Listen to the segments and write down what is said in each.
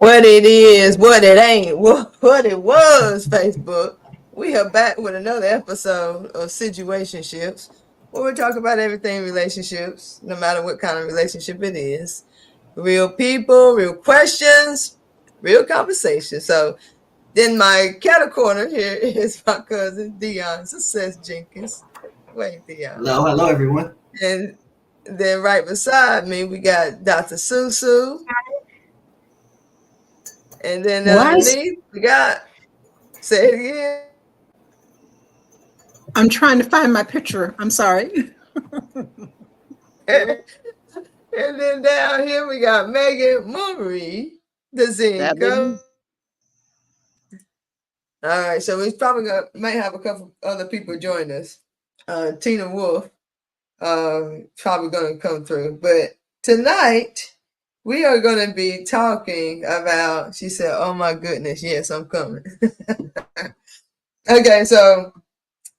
What it is, what it ain't, what it was, Facebook. We are back with another episode of Situationships, where we talk about everything relationships, no matter what kind of relationship it is. Real people, real questions, real conversation. So then my cattle corner here is my cousin Dion Success Jenkins. Wait, Dion. Hello, hello everyone. And then right beside me, we got Dr. Susu. And then Why is underneath, we got, say it again. I'm trying to find my picture. I'm sorry. And then down here, we got Megan Marie, the That be Zinco. me. All right, so we probably might have a couple other people join us. Tina Wolf probably going to come through. But tonight, we are going to be talking about, she said, oh my goodness, yes, I'm coming. Okay, so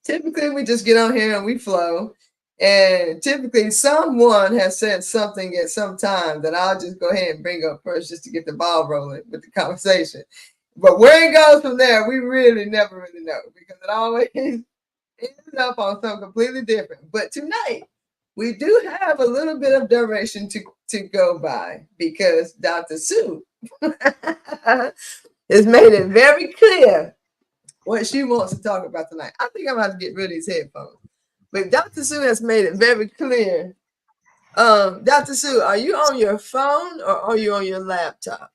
typically we just get on here and we flow. And typically someone has said something at some time that I'll just go ahead and bring up first just to get the ball rolling with the conversation. But where it goes from there, we really never really know because it always ends up on something completely different. But tonight, we do have a little bit of direction to go by because Dr. Sue has made it very clear what she wants to talk about tonight. I think I'm going to get rid of these headphones. But Dr. Sue has made it very clear. Dr. Sue, are you on your phone or are you on your laptop?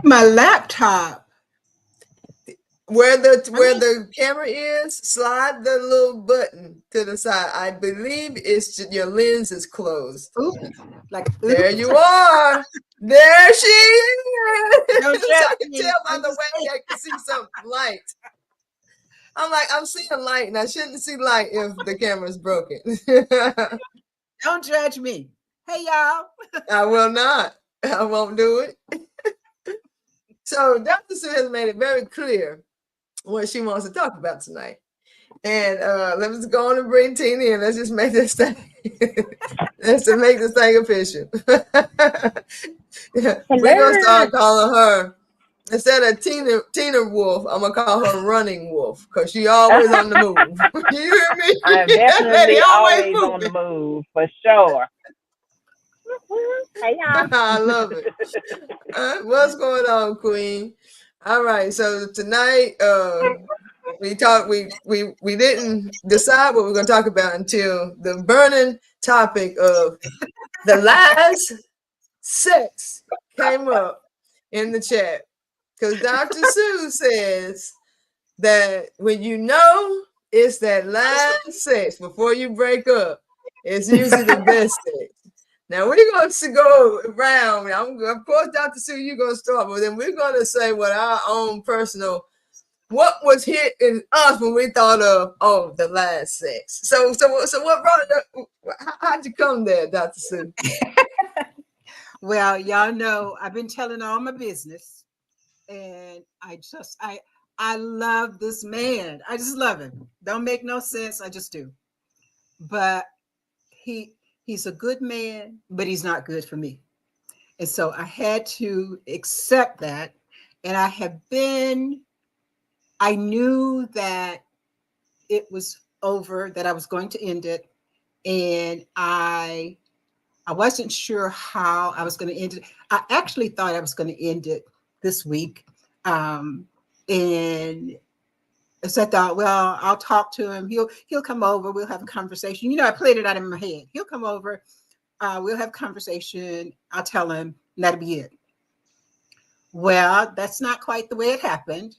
My laptop. Where the camera is, slide the little button to the side. I believe it's your lens is closed. Oops, there you are. There she is. I can tell by the way I can see some light. I'm like, I'm seeing light, and I shouldn't see light if the camera's broken. Don't judge me. Hey, y'all. I will not. I won't do it. So Dr. Sue has made it very clear what she wants to talk about tonight. And let's go on and bring Tina in. Let's just make this thing. Let's make this thing official. We're gonna start calling her instead of Tina Wolf. I'm gonna call her Running Wolf because she always on the move. You hear me? I am definitely always on the move for sure. Hey y'all. I love it. What's going on, Queen? All right, so tonight we didn't decide what we're going to talk about until the burning topic of the last sex came up in the chat because Dr. Sue says that when you know it's that last sex before you break up, it's usually the best sex. Now we're going to go around. Of course, Dr. Sue, you're going to start, but then we're going to say what our own personal, what was hitting us when we thought of the last sex. So what brought it up? How'd you come there, Dr. Sue? Well, y'all know I've been telling all my business, and I love this man. I just love him. Don't make no sense. I just do. But he's a good man, but he's not good for me. And so I had to accept that. And I knew that it was over, that I was going to end it. And I wasn't sure how I was going to end it. I actually thought I was going to end it this week. And so I thought, well, I'll talk to him. He'll come over. We'll have a conversation. You know, I played it out in my head. He'll come over. We'll have a conversation. I'll tell him, and that'll be it. Well, that's not quite the way it happened.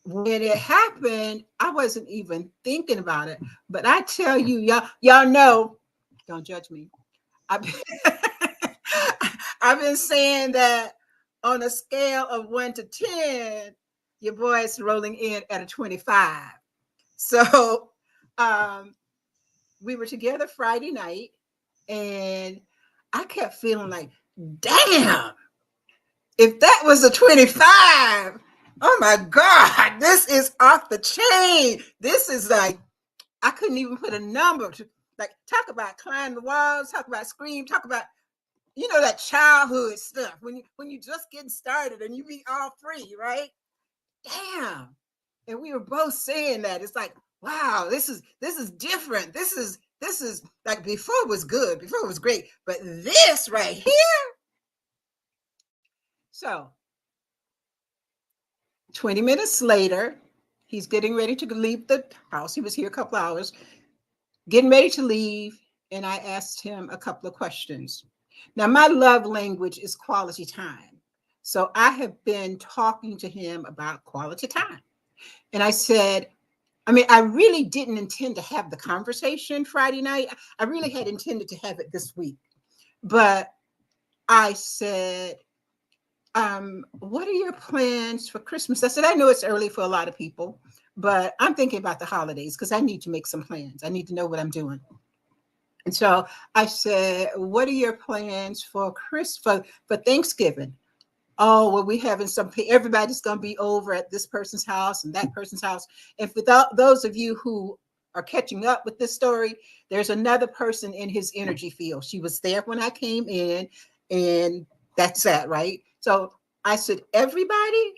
When it happened, I wasn't even thinking about it. But I tell you, y'all know, don't judge me. I've been saying that on a scale of 1 to 10, your boy's rolling in at a 25. So we were together Friday night, and I kept feeling like, damn, if that was a 25, oh my God, this is off the chain. This is like, I couldn't even put a number to, like, talk about climb the walls, talk about scream, talk about you know, that childhood stuff when you just getting started and you be all free, right? Damn. And we were both saying that. It's like, wow, this is different. This is like, before it was good, before it was great, but this right here. So 20 minutes later, he's getting ready to leave the house. He was here a couple hours, getting ready to leave. And I asked him a couple of questions. Now, my love language is quality time. So I have been talking to him about quality time. And I said, I mean, I really didn't intend to have the conversation Friday night. I really had intended to have it this week. But I said, what are your plans for Christmas? I said, I know it's early for a lot of people, but I'm thinking about the holidays because I need to make some plans. I need to know what I'm doing. And so I said, what are your plans for for Thanksgiving? Oh, well, we having everybody's going to be over at this person's house and that person's house. And for those of you who are catching up with this story, there's another person in his energy field. She was there when I came in, and that's that, right? So I said, everybody?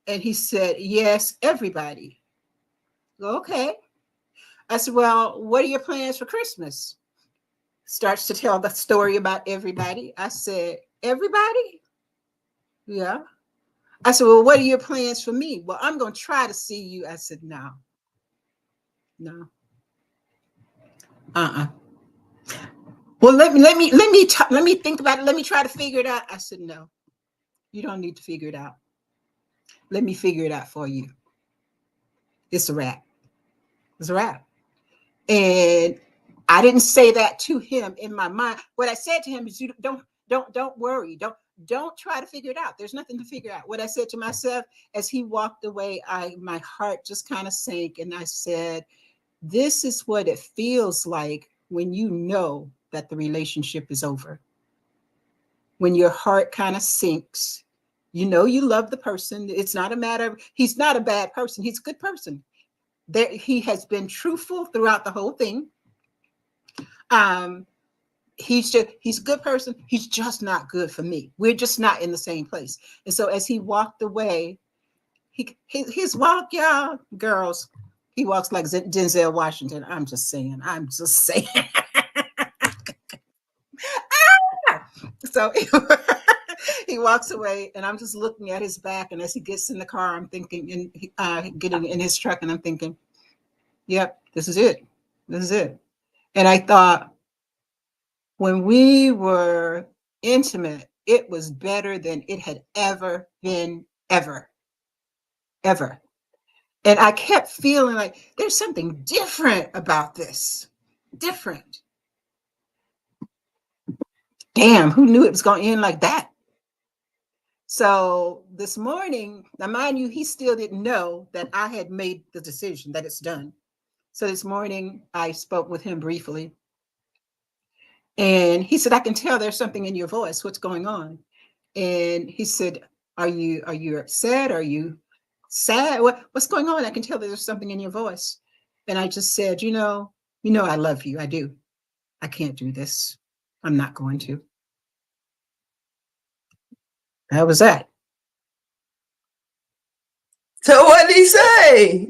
And he said, yes, everybody. Okay. I said, well, what are your plans for Christmas? Starts to tell the story about everybody. I said, everybody? Yeah. I said, well, what are your plans for me? Well, I'm going to try to see you. I said, no. Well, let me think about it. Let me try to figure it out. I said, no, you don't need to figure it out. Let me figure it out for you. It's a wrap. It's a wrap. And I didn't say that to him in my mind. What I said to him is, you don't worry. Don't try to figure it out. There's nothing to figure out. What I said to myself as he walked away, my heart just kind of sank, and I said, this is what it feels like when you know that the relationship is over. When your heart kind of sinks, you know you love the person. It's not a matter of, he's not a bad person. He's a good person. He has been truthful throughout the whole thing. He's a good person. He's just not good for me. We're just not in the same place. And so as he walked away, his walk, y'all, girls, he walks like Denzel Washington. I'm just saying. So he walks away, and I'm just looking at his back. And as he gets in the car, I'm thinking, getting in his truck, and I'm thinking, yep, this is it. This is it. And I thought, when we were intimate, it was better than it had ever been, ever. And I kept feeling like there's something different about this. Different. Damn, who knew it was going to end like that? So this morning, now mind you, he still didn't know that I had made the decision, that it's done. So this morning, I spoke with him briefly. And he said, I can tell there's something in your voice. What's going on? And he said, are you upset? Are you sad? What's going on? I can tell that there's something in your voice. And I just said, you know, I love you. I do. I can't do this. I'm not going to. That was that. So what did he say?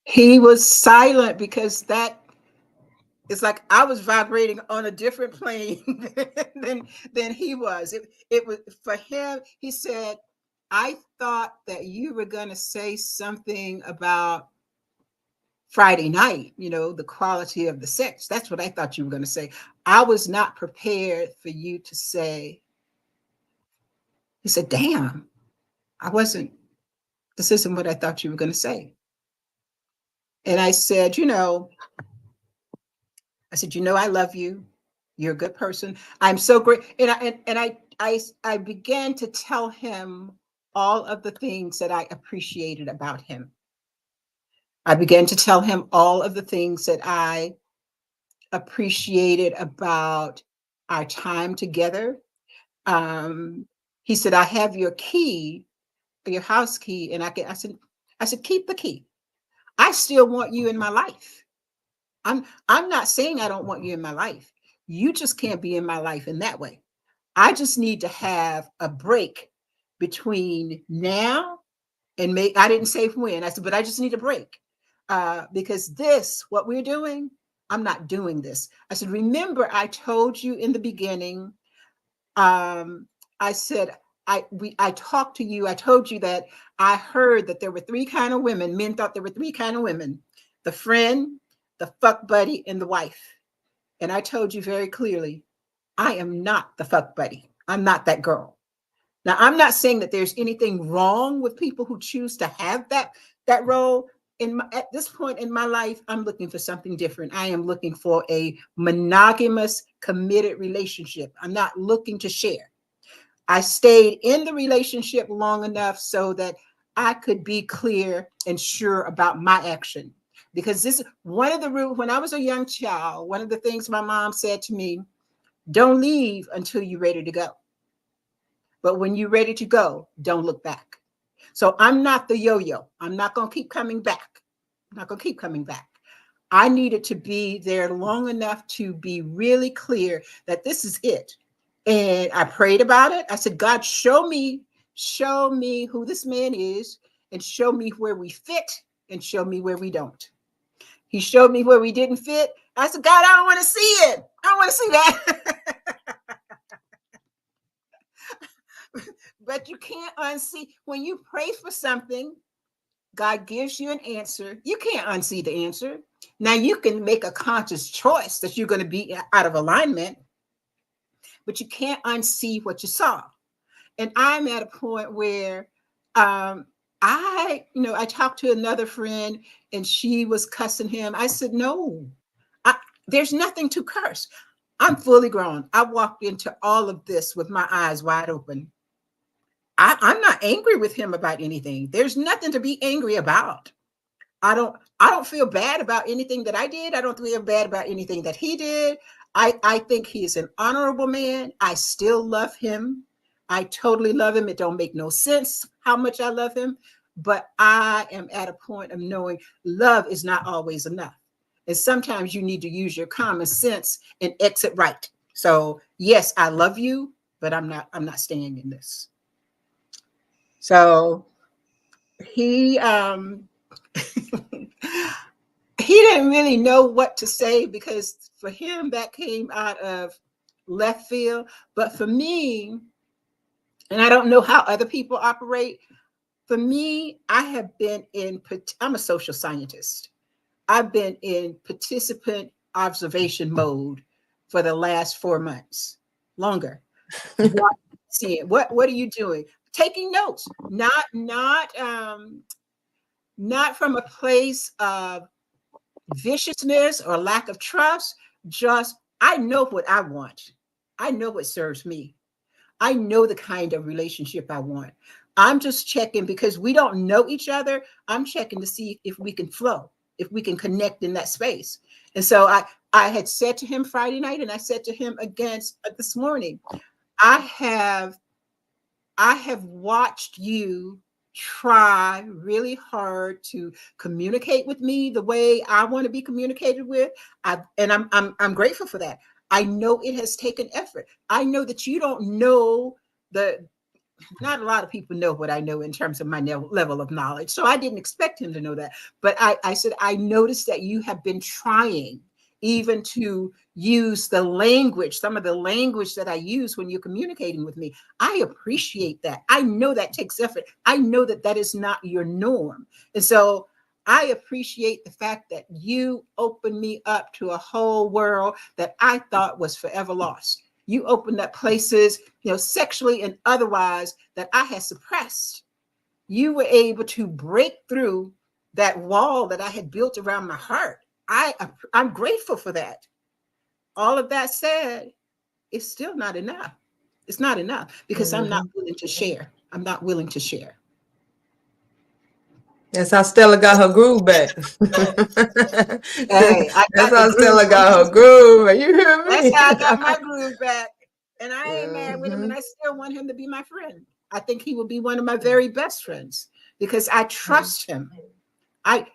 He was silent, because that it's like I was vibrating on a different plane than he was. It was for him. He said, I thought that you were going to say something about Friday night, the quality of the sex. That's what I thought you were going to say. I was not prepared for you to say. He said, damn, this isn't what I thought you were going to say. And I said, I love you. You're a good person. I'm so great. And I began to tell him all of the things that I appreciated about him. I began to tell him all of the things that I appreciated about our time together. He said, I have your key, your house key. And I said, keep the key. I still want you in my life. I'm not saying I don't want you in my life, You just can't be in my life in that way. I just need to have a break between now and I didn't say when. I said, but I just need a break because what we're doing, I'm not doing this. I said, remember, I told you in the beginning, I said, I talked to you. I told you that I heard that there were three kind of women. Men thought there were three kind of women: the friend, the fuck buddy, and the wife. And I told you very clearly, I am not the fuck buddy. I'm not that girl. Now, I'm not saying that there's anything wrong with people who choose to have that role. At this point in my life, I'm looking for something different. I am looking for a monogamous, committed relationship. I'm not looking to share. I stayed in the relationship long enough so that I could be clear and sure about my action. Because this is one of the rules. When I was a young child, one of the things my mom said to me, don't leave until you're ready to go. But when you're ready to go, don't look back. So I'm not the yo-yo. I'm not going to keep coming back. I'm not going to keep coming back. I needed to be there long enough to be really clear that this is it. And I prayed about it. I said, God, show me who this man is, and show me where we fit, and show me where we don't. He showed me where we didn't fit. I said, God, I don't want to see it. I don't want to see that. But you can't unsee. When you pray for something, God gives you an answer. You can't unsee the answer. Now you can make a conscious choice that you're going to be out of alignment, but you can't unsee what you saw. And I'm at a point where I talked to another friend and she was cussing him. I said, no, there's nothing to curse. I'm fully grown. I walked into all of this with my eyes wide open. I'm not angry with him about anything. There's nothing to be angry about. I don't feel bad about anything that I did. I don't feel bad about anything that he did. I think he is an honorable man. I still love him. I totally love him. It don't make no sense how much I love him, but I am at a point of knowing love is not always enough. And sometimes you need to use your common sense and exit right. So yes, I love you, but I'm not staying in this. So he he didn't really know what to say because for him that came out of left field. But for me, and I don't know how other people operate, for me, I'm a social scientist. I've been in participant observation mode for the last 4 months, longer. Seeing what are you doing? Taking notes, not from a place of viciousness or lack of trust. Just, I know what I want. I know what serves me. I know the kind of relationship I want. I'm just checking because we don't know each other. I'm checking to see if we can flow, if we can connect in that space. And so I had said to him Friday night, and I said to him again this morning, I have watched you try really hard to communicate with me the way I want to be communicated with. I'm grateful for that. I know it has taken effort. I know that you don't know not a lot of people know what I know in terms of my level of knowledge. So I didn't expect him to know that. But I said, I noticed that you have been trying even to use the language, some of the language that I use when you're communicating with me. I appreciate that. I know that takes effort. I know that that is not your norm. And so I appreciate the fact that you opened me up to a whole world that I thought was forever lost. You opened up places, sexually and otherwise, that I had suppressed. You were able to break through that wall that I had built around my heart. I'm grateful for that. All of that said, it's still not enough. It's not enough because I'm not willing to share. I'm not willing to share. That's how Stella got her groove back. Hey, I That's got the how groove. Stella got her groove. You hear That's me? how I got my groove back. And I ain't mad with him, and I still want him to be my friend. I think he will be one of my very best friends because I trust him. I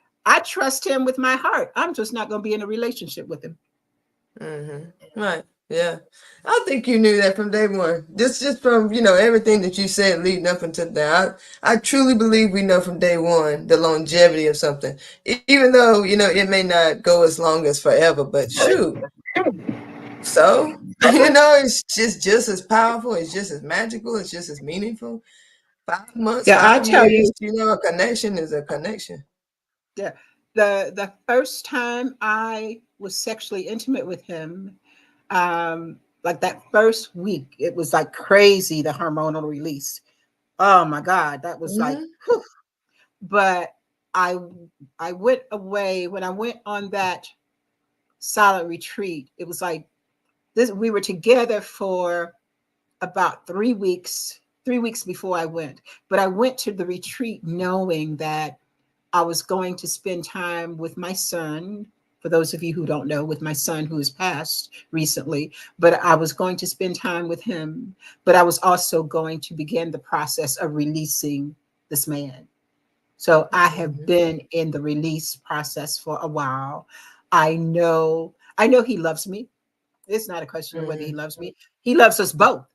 trust him with my heart. I'm just not going to be in a relationship with him. Right. Yeah. I think you knew that from day one. Just from, everything that you said leading up until that. I truly believe we know from day one the longevity of something. Even though, it may not go as long as forever, but shoot. So, it's just as powerful, it's just as magical, it's just as meaningful. 5 months, Yeah, I tell 5 years, you, a connection is a connection. yeah, the first time I was sexually intimate with him, like that first week, it was like crazy, the hormonal release. Oh my God, that was like, Hmm. whew. But I I went away when I went on that silent retreat. It was like this. We were together for about 3 weeks. 3 weeks before I went, but I went to the retreat knowing that I was going to spend time with my son. For those of you who don't know, with my son who has passed recently, but I was going to spend time with him. But I was also going to begin the process of releasing this man. So I have Hmm. been in the release process for a while. I know he loves me. It's not a question of whether he Hmm. loves me. He loves us both.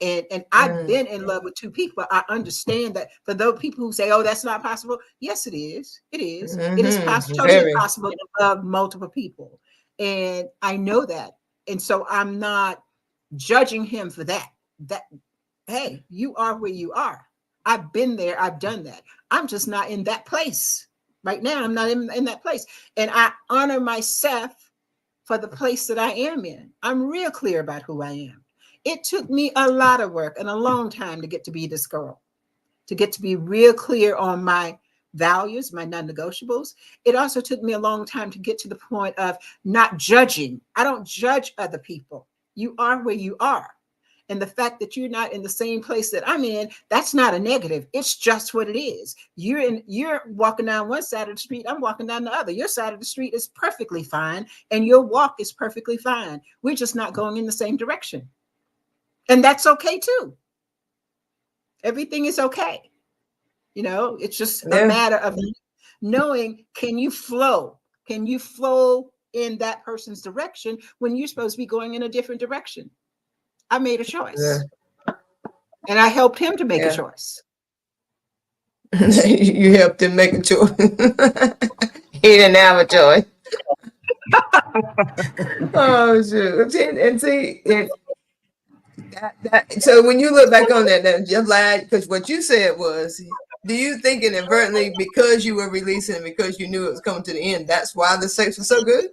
And I've Hmm. been in love with two people. I understand that for those people who say, "Oh, that's not possible," yes, it is. It is. It is totally Very. possible to love multiple people, and I know that. And so I'm not judging him for that. That hey, you are where you are. I've been there. I've done that. I'm just not in that place right now. I'm not in that place, and I honor myself for the place that I am in. I'm real clear about who I am. It took me a lot of work and a long time to get to be this girl, to get to be real clear on my values, my non negotiables. It also took me a long time to get to the point of not judging. I don't judge other people. You are where you are. And the fact that you're not in the same place that I'm in, that's not a negative. It's just what it is. You're walking down one side of the street, I'm walking down the other. Your side of the street is perfectly fine, and your walk is perfectly fine. We're just not going in the same direction. And that's okay too. Everything is okay. It's just a Yeah. matter of knowing, can you flow? Can you flow in that person's direction when you're supposed to be going in a different direction? I made a Yeah. choice, and I helped him to make a Yeah. choice. You helped him make a choice. He didn't have a choice. Oh shoot! And see, so when you look back on that, now just like because what you said was, do you think inadvertently because you were releasing, because you knew it was coming to the end, that's why the sex was so good?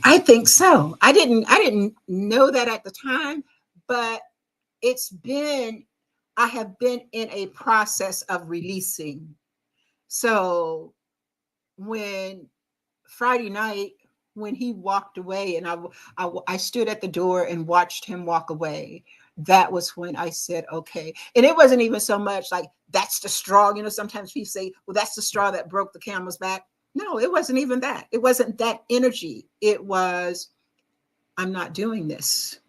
I think so. I didn't know that at the time, but it's been I have been in a process of releasing. So when Friday night, when he walked away and I stood at the door and watched him walk away, that was when I said, okay. And it wasn't even so much like that's the straw. Sometimes people say, well, that's the straw that broke the camel's back. No, it wasn't even that. It wasn't that energy. It was, I'm not doing this.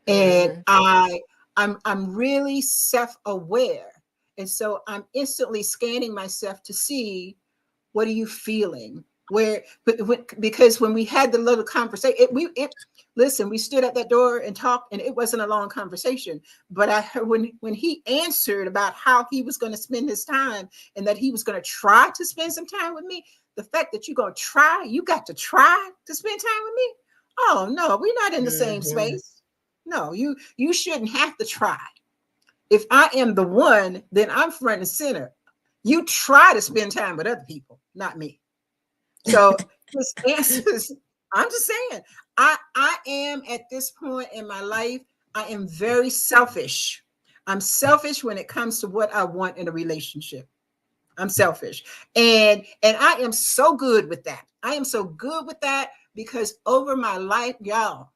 And Mm-hmm. I'm really self-aware. And so I'm instantly scanning myself to see, what are you feeling? Because when we had the little conversation, listen, we stood at that door and talked, and it wasn't a long conversation. But I heard when he answered about how he was going to spend his time and that he was going to try to spend some time with me, the fact that you're going to try, you got to try to spend time with me. Oh no, we're not in the same Mm-hmm. space. No, you shouldn't have to try. If I am the one, then I'm front and center. You try to spend time with other people, not me. So his answers, I'm just saying, I am at this point in my life, I am very selfish. I'm selfish when it comes to what I want in a relationship. I'm selfish. And I am so good with that. I am so good with that because over my life, y'all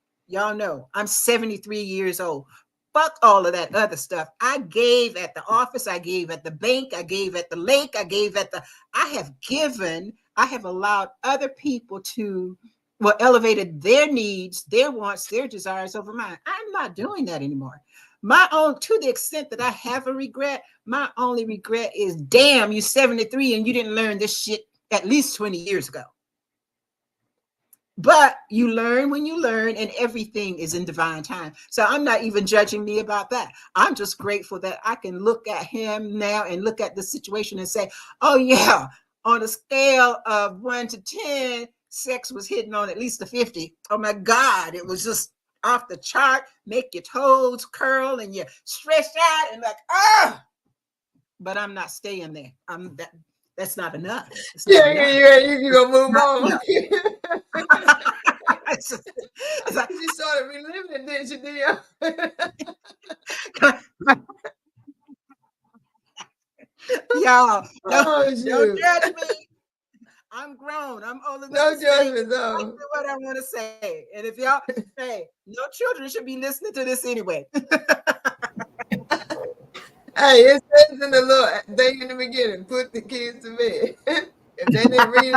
know I'm 73 years old. Fuck all of that other stuff. I gave at the office, I gave at the bank, I gave at the lake, I have given, I have allowed other people to, well, elevated their needs, their wants, their desires over mine. I'm not doing that anymore. My own, to the extent that I have a regret, my only regret is, damn, you 73 and you didn't learn this shit at least 20 years ago. But you learn when you learn, and everything is in divine time. So I'm not even judging me about that. I'm just grateful that I can look at him now and look at the situation and say, oh, yeah, on a scale of 1 to 10, sex was hitting on at least a 50. Oh, my God, it was just off the chart, make your toes curl and you're stretched out and like, ah, but I'm not staying there. That's not enough. It's not enough. You gonna move on. It's like, you started reliving it, didn't you, y'all, don't shoot. judge me. I'm grown. I'm old enough No to say judgment, exactly though. what I want to say. And if y'all, hey, no children should be listening to this anyway. Hey, it says in the little thing in the beginning, put the kids to bed. If they didn't read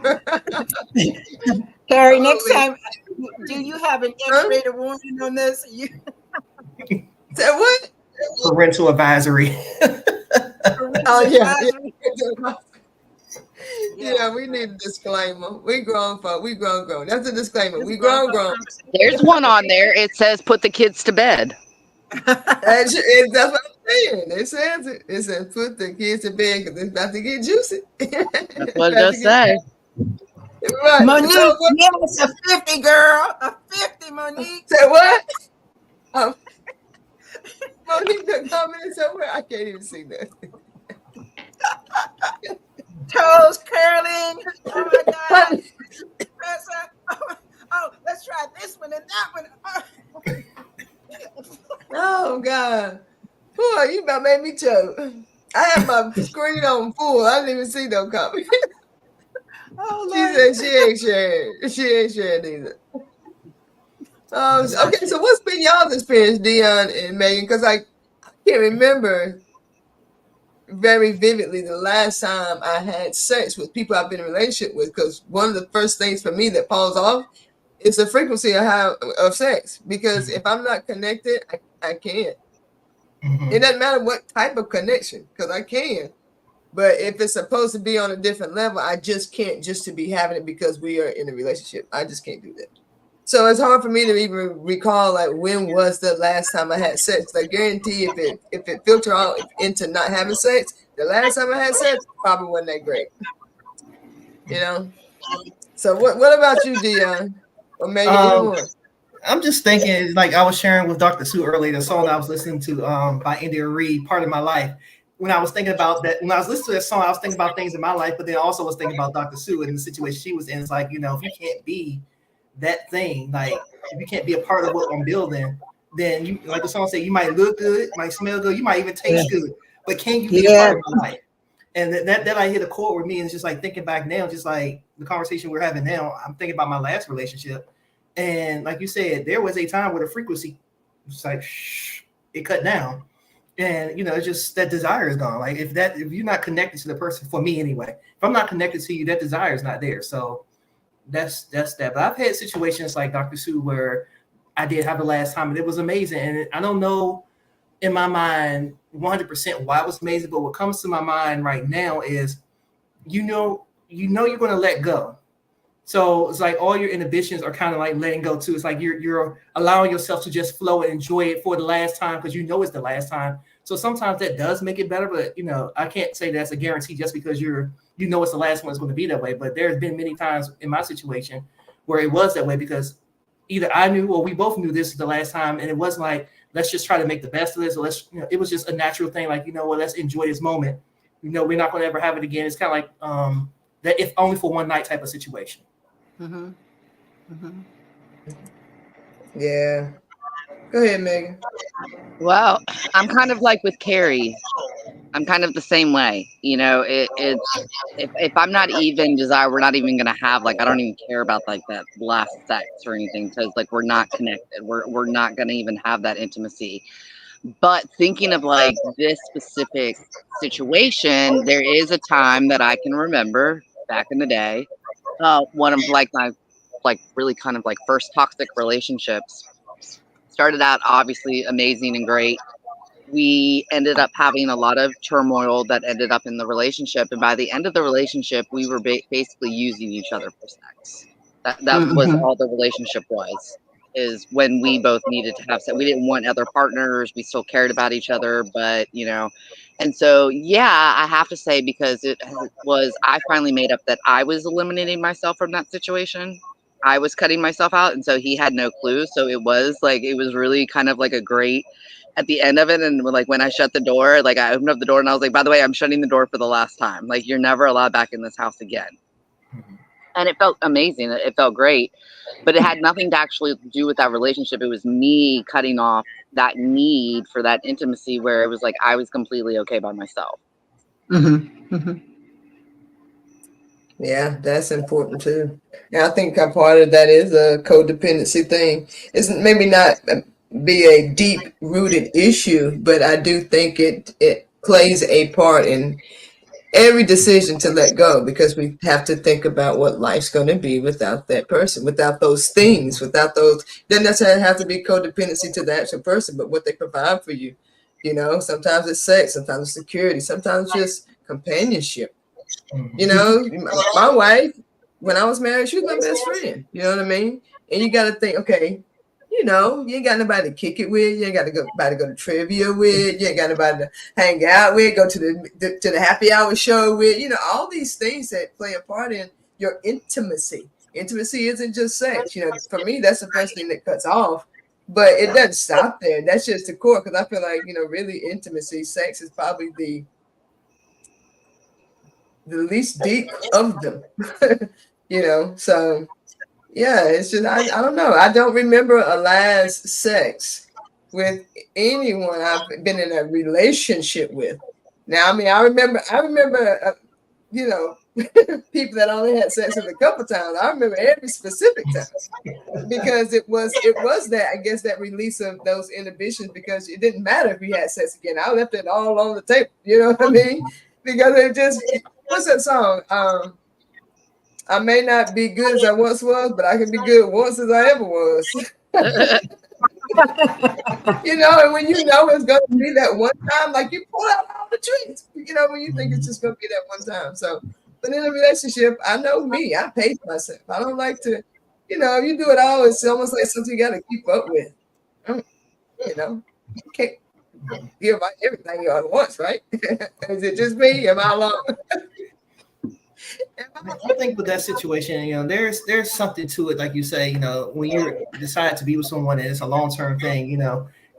it, Carrie, next time, do you have an X-rated warning on this? Say what? Parental advisory. Oh, yeah. Yeah, we need a disclaimer. We grown folk. We grown. That's a disclaimer. We grown. There's one on there. It says put the kids to bed. That's what I'm saying. It says it. It says put the kids to bed because it's about to get juicy. That's what it does say. Right. Monique, So give us a 50, girl. A 50, Monique. Say what? Monique the comment somewhere. I can't even see that. Toes curling. Oh my God. Professor. Oh, let's try this one and that one. Oh God. Boy, you about made me choke. I had my screen on full. I didn't even see no comment. Oh, She said she ain't sharing. She ain't sharing either. Okay, so what's been y'all's experience, Dion and Megan? Because I can't remember very vividly the last time I had sex with people I've been in a relationship with. Because one of the first things for me that falls off is the frequency of sex. Because if I'm not connected, I can't. It doesn't matter what type of connection, because I can. But if it's supposed to be on a different level, I just can't just to be having it because we are in a relationship. I just can't do that. So it's hard for me to even recall like when was the last time I had sex. I guarantee if it filter out into not having sex, the last time I had sex probably wasn't that great. You know. So what about you, Dion? Or Megan? I'm just thinking, like I was sharing with Dr. Sue earlier, the song I was listening to by India Reed, Part of My Life. When I was thinking about that, when I was listening to that song, I was thinking about things in my life, but then also was thinking about Dr. Sue and the situation she was in. It's like, you know, if you can't be that thing, like if you can't be a part of what I'm building, then you, like the song said, you might look good, might smell good, you might even taste good, but can you be a part of my life? And that I hit a chord with me, and it's just like thinking back now, just like the conversation we're having now, I'm thinking about my last relationship. And like you said, there was a time where the frequency was like, it cut down. And, you know, it's just that desire is gone. Like if you're not connected to the person, for me anyway, if I'm not connected to you, that desire is not there. So that's that. But I've had situations like Dr. Sue where I did have the last time and it was amazing. And I don't know in my mind 100% why it was amazing, but what comes to my mind right now is, you know you're going to let go. So it's like all your inhibitions are kind of like letting go too. It's like you're allowing yourself to just flow and enjoy it for the last time because you know it's the last time. So sometimes that does make it better, but you know, I can't say that's a guarantee just because you know it's the last one it's going to be that way. But there's been many times in my situation where it was that way because either I knew or we both knew this is the last time, and it wasn't like let's just try to make the best of this. Or it was just a natural thing. Like, you know what, let's enjoy this moment. You know, we're not going to ever have it again. It's kind of like that if only for one night type of situation. Mm-hmm. Mm-hmm. Yeah. Go ahead, Megan. Well, I'm kind of like with Carrie. I'm kind of the same way. You know, it's if I'm not even desire, we're not even gonna have like I don't even care about like that last sex or anything because like we're not connected. We're not gonna even have that intimacy. But thinking of like this specific situation, there is a time that I can remember back in the day. One of like my like really kind of like first toxic relationships started out obviously amazing and great. We ended up having a lot of turmoil that ended up in the relationship, and by the end of the relationship we were basically using each other for sex. That was all the relationship was. Is when we both needed to have sex. We didn't want other partners. We still cared about each other, but and so yeah, I have to say because I finally made up that I was eliminating myself from that situation. I was cutting myself out, and so he had no clue. So it was really kind of like a great at the end of it. And like when I shut the door, like I opened up the door and I was like, by the way, I'm shutting the door for the last time. Like you're never allowed back in this house again. And it felt amazing. It felt great, but it had nothing to actually do with that relationship. It was me cutting off that need for that intimacy where it was like I was completely okay by myself. Yeah, that's important too. And I think a part of that is a codependency thing. It's maybe not be a deep rooted issue, but I do think it plays a part in every decision to let go, because we have to think about what life's going to be without that person, without those things, without those. Doesn't necessarily have to be codependency to the actual person, but what they provide for you. Sometimes it's sex, sometimes it's security, sometimes just companionship. My wife, when I was married, she was my best friend. You know what I mean? And you got to think, okay, you ain't got nobody to kick it with. You ain't got nobody to go to trivia with. You ain't got nobody to hang out with, go to the happy hour show with. All these things that play a part in your intimacy. Intimacy isn't just sex. For me, that's the first thing that cuts off. But it doesn't stop there. That's just the core, because I feel like, really intimacy, sex is probably the least deep of them. So yeah, it's just I don't know. I don't remember a last sex with anyone I've been in a relationship with. Now, I mean, I remember people that only had sex with a couple times. I remember every specific time, because it was that, I guess, that release of those inhibitions, because it didn't matter if we had sex again. I left it all on the table. You know what I mean? Because it just, what's that song? I may not be good as I once was, but I can be good once as I ever was. And when it's going to be that one time, like you pull out all the tricks, when you think it's just going to be that one time. So, but in a relationship, I know me, I pace myself. I don't like to, you do it all. It's almost like something you got to keep up with. You can't give out everything all at once, right? Is it just me? Am I alone? I think with that situation, there's something to it, like you say, when you decide to be with someone and it's a long-term thing,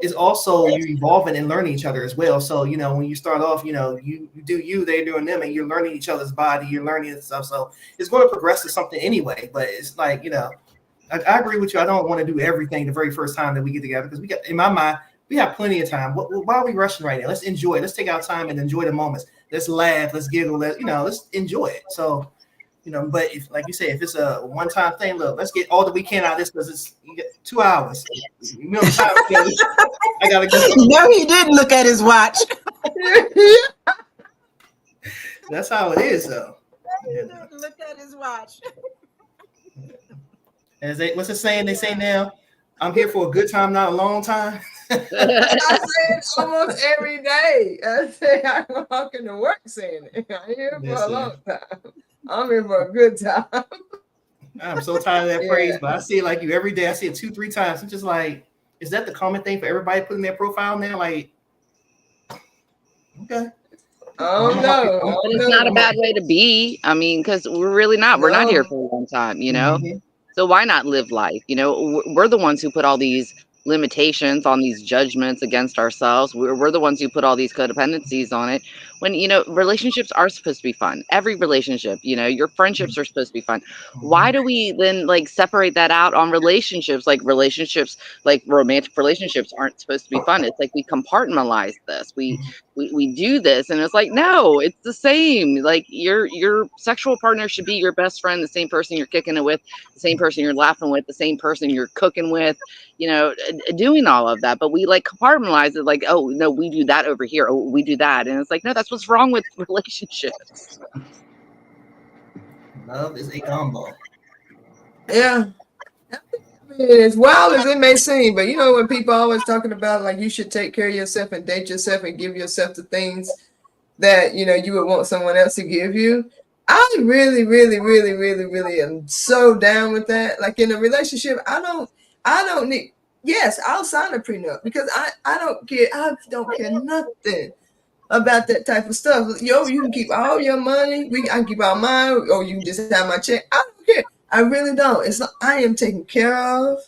it's also you're evolving and learning each other as well. So, when you start off, you do you, they're doing them, and you're learning each other's body, you're learning stuff. So it's going to progress to something anyway. But it's like, I agree with you. I don't want to do everything the very first time that we get together, because in my mind, we have plenty of time. Why are we rushing right now? Let's enjoy it. Let's take our time and enjoy the moments. Let's laugh. Let's giggle. Let's enjoy it. So, but if, like you say, if it's a one-time thing, look, let's get all that we can out of this, because you get 2 hours. I gotta go. No, he didn't look at his watch. That's how it is, though. He didn't look at his watch. What's the saying they say now? I'm here for a good time, not a long time. I say it almost every day. I say I'm walking to work saying it. I'm here for a long time. I'm here for a good time. I'm so tired of that phrase, but I see it like you every day. I see it 2-3 times. I'm just like, is that the common thing for everybody putting their profile now? Like, okay. Oh no. But it's not a bad way to be. I mean, because we're really not. We're not here for a long time, Mm-hmm. So why not live life? We're the ones who put all these limitations on these judgments against ourselves. We're the ones who put all these codependencies on it. When relationships are supposed to be fun. Every relationship, your friendships are supposed to be fun. Why do we then separate that out on relationships? Like romantic relationships aren't supposed to be fun. It's like we compartmentalize this. We do this, and it's like, no, it's the same. Like your sexual partner should be your best friend, the same person you're kicking it with, the same person you're laughing with, the same person you're cooking with, doing all of that. But we compartmentalize it, like, oh no, we do that over here, oh we do that, and it's like, no, that's what's wrong with relationships. Love is a combo. Yeah. As wild as it may seem, but when people are always talking about like you should take care of yourself and date yourself and give yourself the things that you would want someone else to give you, I really, really, really, really, really am so down with that. Like in a relationship, I don't need. Yes, I'll sign a prenup because I don't care nothing about that type of stuff. Yo, you can keep all your money. I can keep all mine, or you can just have my check. I don't care. I really don't. It's like I am taken care of.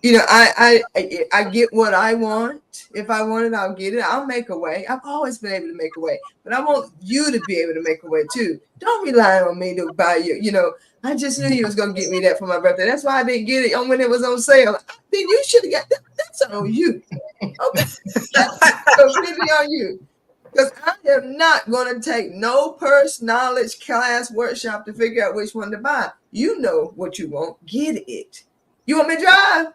You know, I get what I want. If I want it, I'll get it. I'll make a way. I've always been able to make a way, but I want you to be able to make a way too. Don't rely on me to buy you. You know, I just knew you was gonna get me that for my birthday. That's why I didn't get it on when it was on sale. Then you should have got that. That's on you. Okay, that's completely on you. Because I am not going to take no purse knowledge class workshop to figure out which one to buy. You know what you want. Get it. You want me to drive?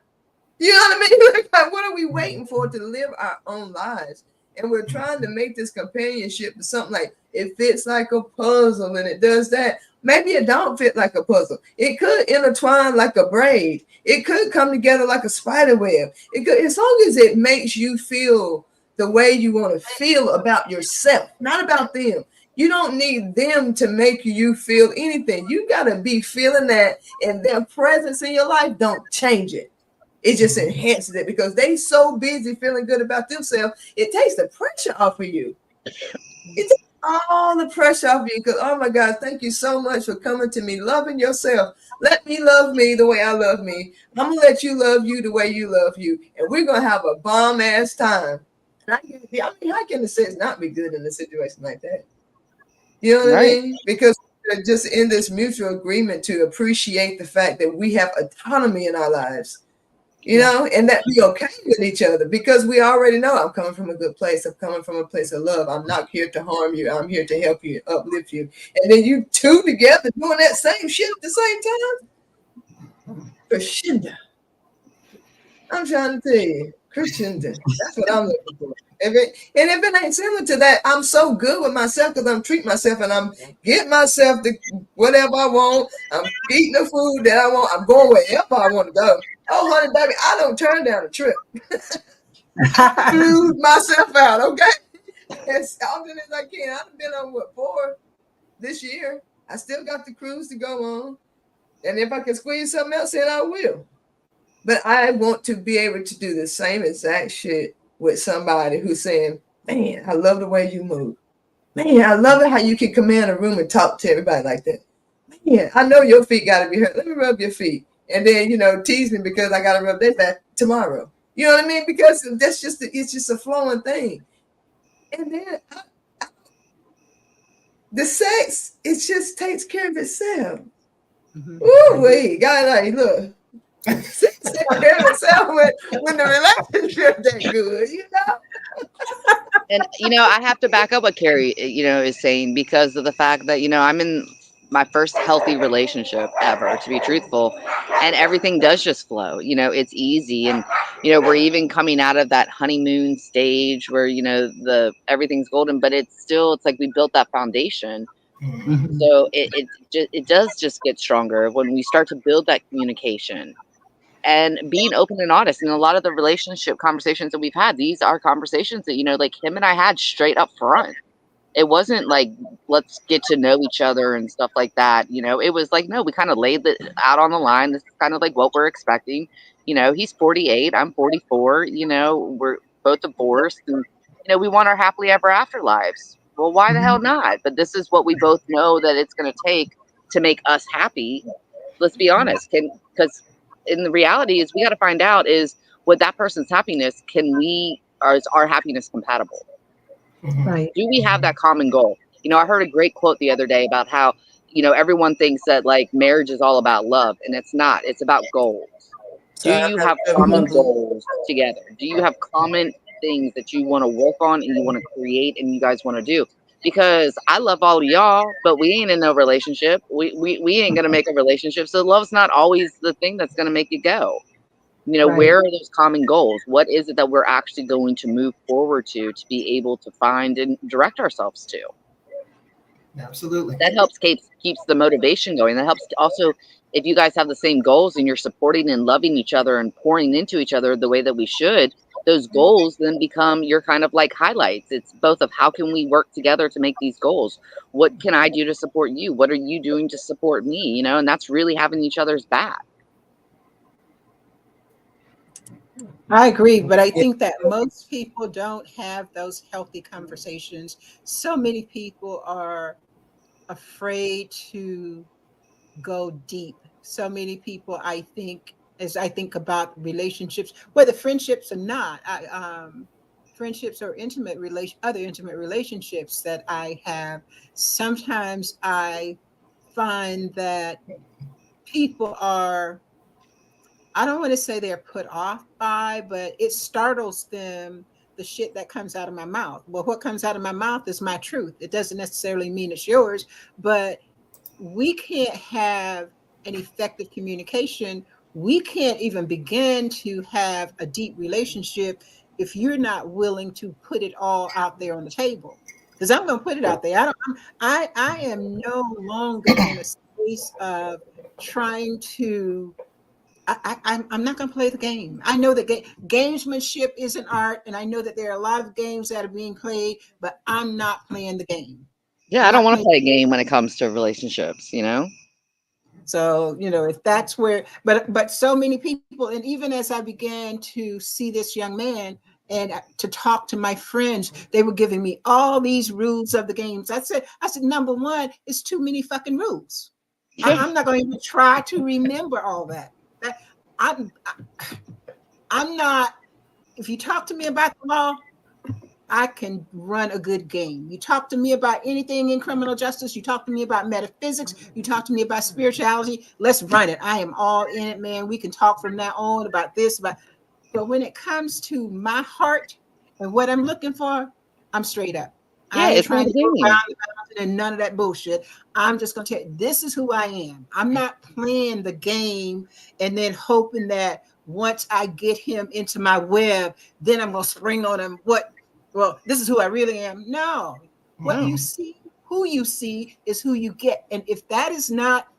You know what I mean? Like, what are we waiting for to live our own lives? And we're trying to make this companionship to something like it fits like a puzzle and it does that. Maybe it don't fit like a puzzle. It could intertwine like a braid. It could come together like a spider web. It could, as long as it makes you feel the way you want to feel about yourself, not about them. You don't need them to make you feel anything. You got to be feeling that, and their presence in your life don't change it. It just enhances it because they so busy feeling good about themselves. It takes the pressure off of you. It takes all the pressure off of you because, oh my God, thank you so much for coming to me, loving yourself. Let me love me the way I love me. I'm going to let you love you the way you love you. And we're going to have a bomb ass time. And I mean, how can the sex not be good in a situation like that? You know what I mean? Because we're just in this mutual agreement to appreciate the fact that we have autonomy in our lives. You know, and that be okay with each other because we already know I'm coming from a good place. I'm coming from a place of love. I'm not here to harm you. I'm here to help you, uplift you. And then you two together doing that same shit at the same time. Crescendo. I'm trying to tell you, crescendo. That's what I'm looking for. If it ain't similar to that, I'm so good with myself because I'm treating myself and I'm getting myself to whatever I want. I'm eating the food that I want. I'm going wherever I want to go. Oh, honey, baby, I don't turn down a trip. I cruise myself out, okay? As often as I can. I've been on, 4 this year. I still got the cruise to go on. And if I can squeeze something else in, I will. But I want to be able to do the same exact shit with somebody who's saying, man, I love the way you move. Man, I love it how you can command a room and talk to everybody like that. Man, I know your feet got to be hurt. Let me rub your feet. And then, tease me because I got to rub their back tomorrow. You know what I mean? Because it's just a flowing thing. And then the sex, it just takes care of itself. Ooh, wait, God, look. Sex takes care of itself when the relationship ain't good, And I have to back up what Carrie, is saying because of the fact that I'm in my first healthy relationship ever, to be truthful, and everything does just flow. It's easy, and we're even coming out of that honeymoon stage where the everything's golden, but it's like we built that foundation. Mm-hmm. So it does just get stronger when we start to build that communication. And being open and honest. And a lot of the relationship conversations that we've had, these are conversations that, like him and I had straight up front. It wasn't like, let's get to know each other and stuff like that. It was like, no, we kind of laid it out on the line. This is kind of like what we're expecting. He's 48, I'm 44, we're both divorced and, we want our happily ever after lives. Well, why the hell not? But this is what we both know that it's going to take to make us happy. Let's be honest. Because in the reality is we got to find out is with that person's happiness, is our happiness compatible? Right. Do we have that common goal? I heard a great quote the other day about how, everyone thinks that like marriage is all about love, and it's not. It's about goals. Do you have common goals together? Do you have common things that you want to work on and you want to create and you guys want to do? Because I love all of y'all, but we ain't in no relationship. We ain't going to make a relationship. So love's not always the thing that's going to make it go. Right. Where are those common goals? What is it that we're actually going to move forward to be able to find and direct ourselves to? Absolutely. That helps keeps the motivation going. That helps also if you guys have the same goals and you're supporting and loving each other and pouring into each other the way that we should, those goals then become your kind of like highlights. It's both of how can we work together to make these goals? What can I do to support you? What are you doing to support me? You know, and that's really having each other's back. I agree, but I think that most people don't have those healthy conversations. So many people are afraid to go deep. So many people, I think, as I think about relationships, whether friendships or not, friendships or other intimate relationships that I have, sometimes I find that people are, I don't want to say they're put off by, but it startles them, the shit that comes out of my mouth. Well, what comes out of my mouth is my truth. It doesn't necessarily mean it's yours, but we can't have an effective communication. We can't even begin to have a deep relationship if you're not willing to put it all out there on the table. Because I'm going to put it out there. I am no longer in a space of trying to. I'm not going to play the game. I know that gamesmanship is an art, and I know that there are a lot of games that are being played, but I'm not playing the game. Yeah, I'm I don't not want to playing. play a game when it comes to relationships, you know? So, if that's where, but so many people, and even as I began to see this young man and to talk to my friends, they were giving me all these rules of the games. I said, number one, it's too many fucking rules. Yeah. I'm not going to even try to remember all that. I'm not, if you talk to me about the law, I can run a good game. You talk to me about anything in criminal justice, you talk to me about metaphysics, you talk to me about spirituality, let's run it. I am all in it, man. We can talk from now on about this, but when it comes to my heart and what I'm looking for, I'm straight up. Yeah, I ain't it's not trying a to go game. around the mountain and none of that bullshit. I'm just going to tell you, this is who I am. I'm not playing the game and then hoping that once I get him into my web, then I'm going to spring on him. Well, this is who I really am. No, what No. you see, who you see is who you get. And if that is not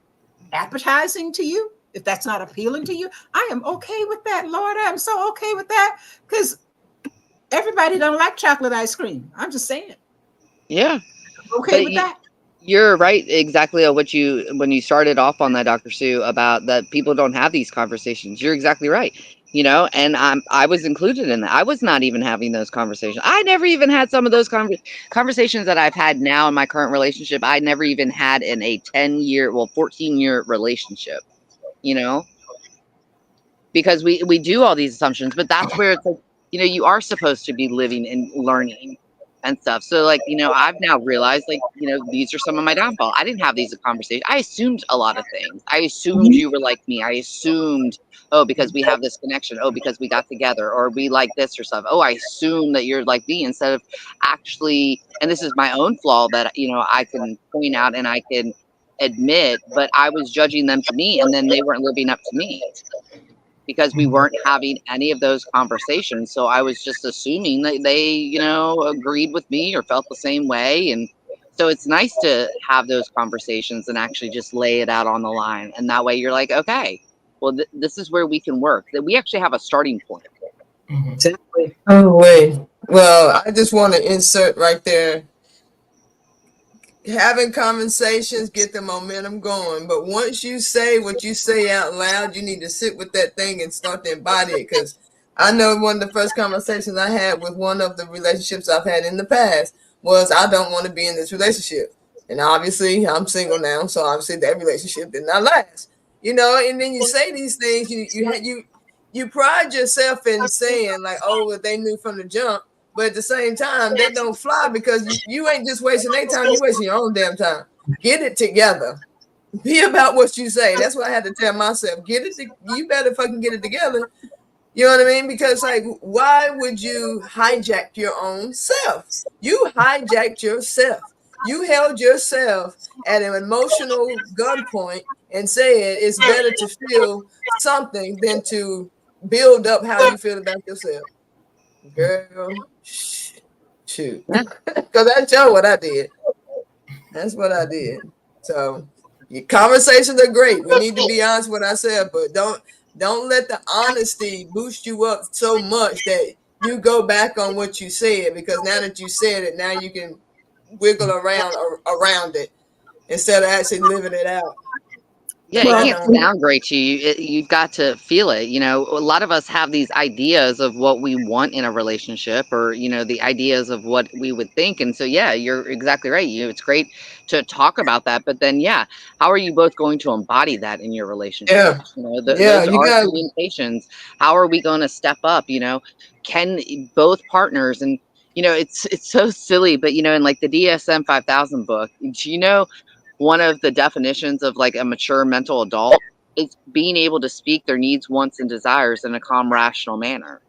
appetizing to you, if that's not appealing to you, I am okay with that. Lord, I am so okay with that, because everybody don't like chocolate ice cream. I'm just saying. Yeah. I'm okay But with that. you're right exactly on what when you started off on that, Dr. Sue, about that people don't have these conversations. You're exactly right. You know, and I was included in that. I was not even having those conversations. I never even had some of those conversations that I've had now in my current relationship. I never even had in a 14-year relationship, you know, because we do all these assumptions, but that's where it's like, you know, you are supposed to be living and learning and stuff. So like, you know, I've now realized, like, you know, these are some of my downfall. I didn't have these conversations. I assumed a lot of things. I assumed you were like me. I assumed, oh, because we have this connection, oh, because we got together, or we like this or stuff. Oh, I assume that you're like me, instead of actually, and this is my own flaw that, you know, I can point out and I can admit, but I was judging them to me, and then they weren't living up to me because we weren't having any of those conversations. So I was just assuming that they, you know, agreed with me or felt the same way. And so it's nice to have those conversations and actually just lay it out on the line. And that way you're like, okay, well, this is where we can work. That we actually have a starting point. Exactly. Oh, wait. Well, I just want to insert right there. Having conversations get the momentum going, but once you say what you say out loud, you need to sit with that thing and start to embody it. Because I know one of the first conversations I had with one of the relationships I've had in the past was, I don't want to be in this relationship, and obviously I'm single now, so obviously that relationship did not last. You know, and then you say these things, you pride yourself in saying like, oh, well, they knew from the jump. But at the same time, that don't fly, because you ain't just wasting their time, you wasting your own damn time. Get it together. Be about what you say. That's what I had to tell myself. You better fucking get it together. You know what I mean? Because like, why would you hijack your own self? You hijacked yourself. You held yourself at an emotional gunpoint and said it's better to feel something than to build up how you feel about yourself. Girl, shoot. Because that's what I did. That's what I did. So your conversations are great. We need to be honest with ourselves, but don't let the honesty boost you up so much that you go back on what you said, because now that you said it, now you can wiggle around it instead of actually living it out. Yeah, it Well, can't sound great to you. You've got to feel it. You know, a lot of us have these ideas of what we want in a relationship, or the ideas of what we would think. And so, yeah, you're exactly right. It's great to talk about that, but then, yeah, how are you both going to embody that in your relationship? Yeah, yeah, Those you are got. communications. How are we going to step up? Can both partners, and it's so silly, but in like the DSM 5000 book, do one of the definitions of like a mature mental adult is being able to speak their needs, wants, and desires in a calm, rational manner.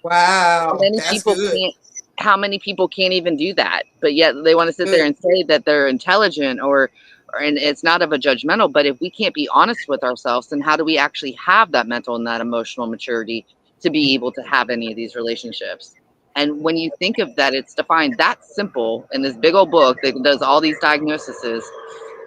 How Wow, many that's people good. can't? How many people can't even do that? But yet they want to sit there Good. and say that they're intelligent, and it's not of a judgmental. But if we can't be honest with ourselves, then how do we actually have that mental and that emotional maturity to be able to have any of these relationships? And when you think of that, it's defined that simple in this big old book that does all these diagnoses.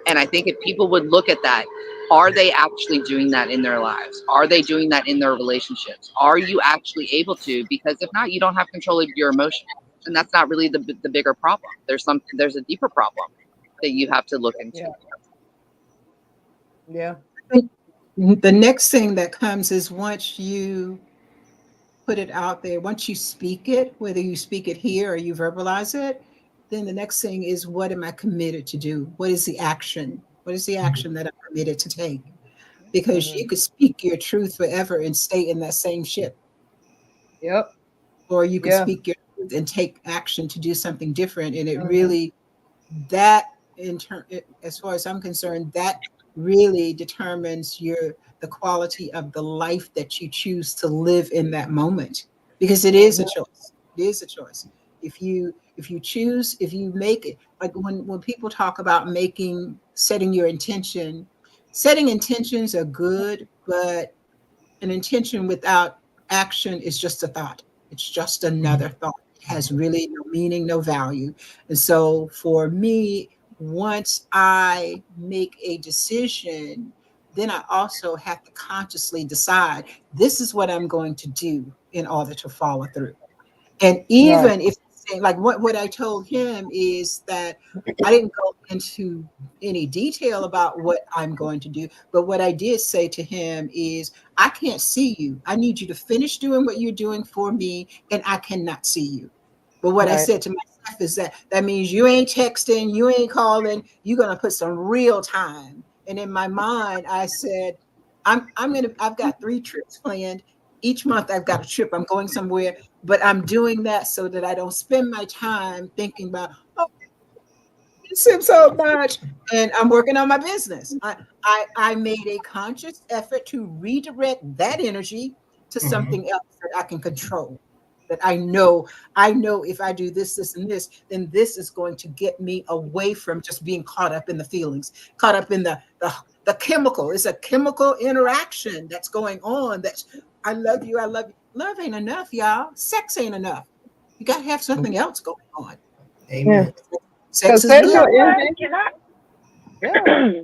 And I think if people would look at that, are they actually doing that in their lives? Are they doing that in their relationships? Are you actually able to? Because if not, you don't have control of your emotions. And that's not really the bigger problem. There's a deeper problem that you have to look into. Yeah. The next thing that comes is once you put it out there, once you speak it, whether you speak it here or you verbalize it, then the next thing is, what am I committed to do? What is the action? What is the action that I'm committed to take? Because you could speak your truth forever and stay in that same ship, Yep. or you could Yeah. speak your truth and take action to do something different. And it really, that in turn, as far as I'm concerned, that really determines the quality of the life that you choose to live in that moment, because it is a choice. It is a choice. If you choose, if you make it, like when people talk about setting your intention, setting intentions are good, but an intention without action is just a thought. It's just another thought. It has really no meaning, no value. And so for me, once I make a decision, then I also have to consciously decide, this is what I'm going to do in order to follow through. And even if, like what I told him is that I didn't go into any detail about what I'm going to do, but what I did say to him is, I can't see you. I need you to finish doing what you're doing for me, and I cannot see you. But what I said to myself is that means you ain't texting, you ain't calling, you're gonna put some real time. And in my mind, I said, I've got 3 trips planned. Each month I've got a trip. I'm going somewhere, but I'm doing that so that I don't spend my time thinking about, oh, miss him so much. And I'm working on my business. I made a conscious effort to redirect that energy to something else that I can control. That I know if I do this, this, and this, then this is going to get me away from just being caught up in the feelings, caught up in the chemical. It's a chemical interaction that's going on. That's, I love you, I love you. Love ain't enough, y'all. Sex ain't enough. You got to have something else going on. Amen. Sex is You good. know what? Can I? Yeah.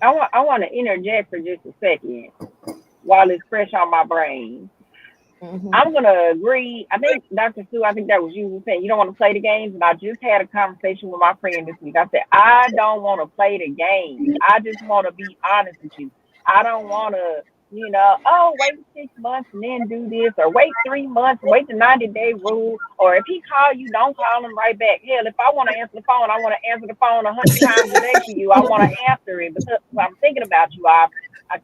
I want to interject for just a second while it's fresh on my brain. I'm gonna agree. I think Dr. Sue, I think that was you who said you don't want to play the games. And I just had a conversation with my friend this week. I said, I don't want to play the games. I just want to be honest with you. I don't want to, oh, wait 6 months and then do this, or wait 3 months, wait the 90-day rule. Or if he call you, don't call him right back. Hell, if I want to answer the phone, I want to answer the phone 100 times a day for you. I want to answer it because I'm thinking about you. I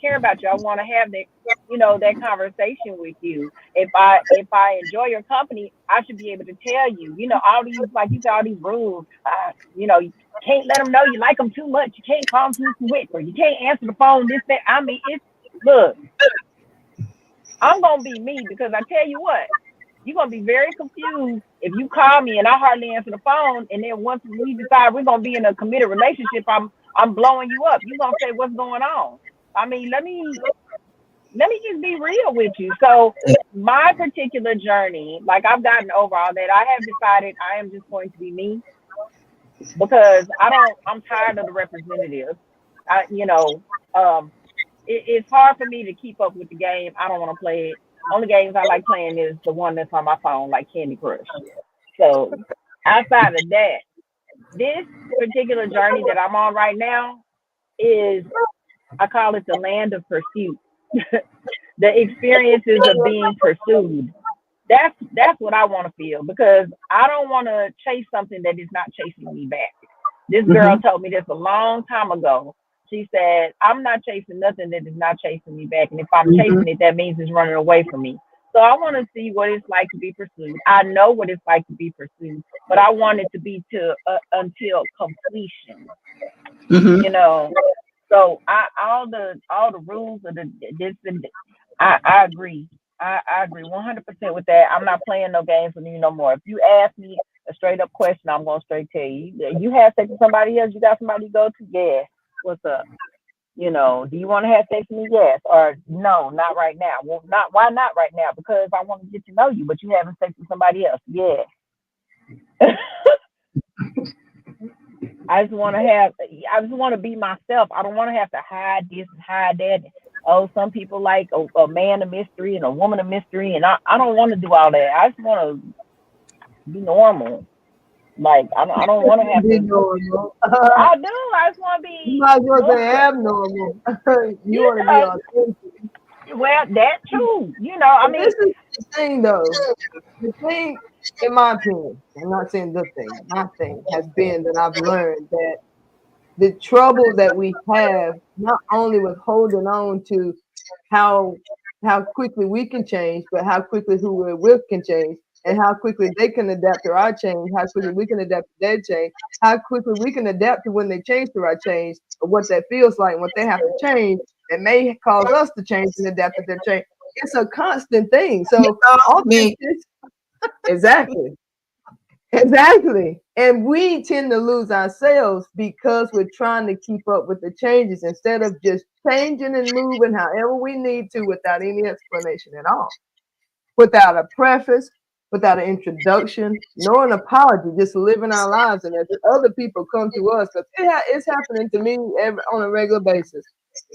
care about you. I want to have that conversation with you. If I enjoy your company, I should be able to tell you, all these, like you said, all these rules. You can't let them know you like them too much. You can't call them too quick, or you can't answer the phone. This, that. I mean, look. I'm gonna be me, because I tell you what, you're gonna be very confused if you call me and I hardly answer the phone, and then once we decide we're gonna be in a committed relationship, I'm blowing you up. You're gonna say, what's going on? I mean, let me just be real with you. So my particular journey, like, I've gotten over all that. I have decided I am just going to be me, because I'm tired of the representatives. I, you know, it's hard for me to keep up with the game. I don't want to play it. Only games I like playing is the one that's on my phone, like Candy Crush. So outside of that, this particular journey that I'm on right now is, I call it the land of pursuit. The experiences of being pursued. That's what I want to feel, because I don't want to chase something that is not chasing me back. This girl told me this a long time ago. She said, I'm not chasing nothing that is not chasing me back. And if I'm chasing it, that means it's running away from me. So I want to see what it's like to be pursued. I know what it's like to be pursued, but I want it to be to until completion. You know. So all the rules of the this and I agree. I agree 100% with that. I'm not playing no games with you no more. If you ask me a straight up question, I'm gonna straight tell you. You have sex with somebody else, you got somebody to go to? Yeah. What's up? You know, do you want to have sex with me? Yes. Or no, not right now. Well, not why not right now? Because I want to get to know you, but you having sex with somebody else. Yeah. I just want to be myself. I don't want to have to hide this and hide that. Oh, some people like a man of mystery and a woman of mystery, and I don't want to do all that. I just want to be normal. Like I don't want to have Be to. normal. I do. I just want to You be might as well say normal. abnormal. You You want to be know, authentic. well, that too. You know, I But mean, this is the thing, though. The thing, in my opinion, I'm not saying the thing. My thing has been that I've learned that the trouble that we have, not only with holding on to how how quickly we can change, but how quickly who we're with can change, and how quickly they can adapt to our change, how quickly we can adapt to their change, how quickly we can adapt to when they change to our change, or what that feels like, what they have to change, that may cause us to change and adapt to their change. It's a constant thing. So Me. authentic, exactly. Exactly. And we tend to lose ourselves because we're trying to keep up with the changes instead of just changing and moving however we need to without any explanation at all, without a preface, without an introduction, nor an apology, just living our lives. And as other people come to us, because it's happening to me on a regular basis.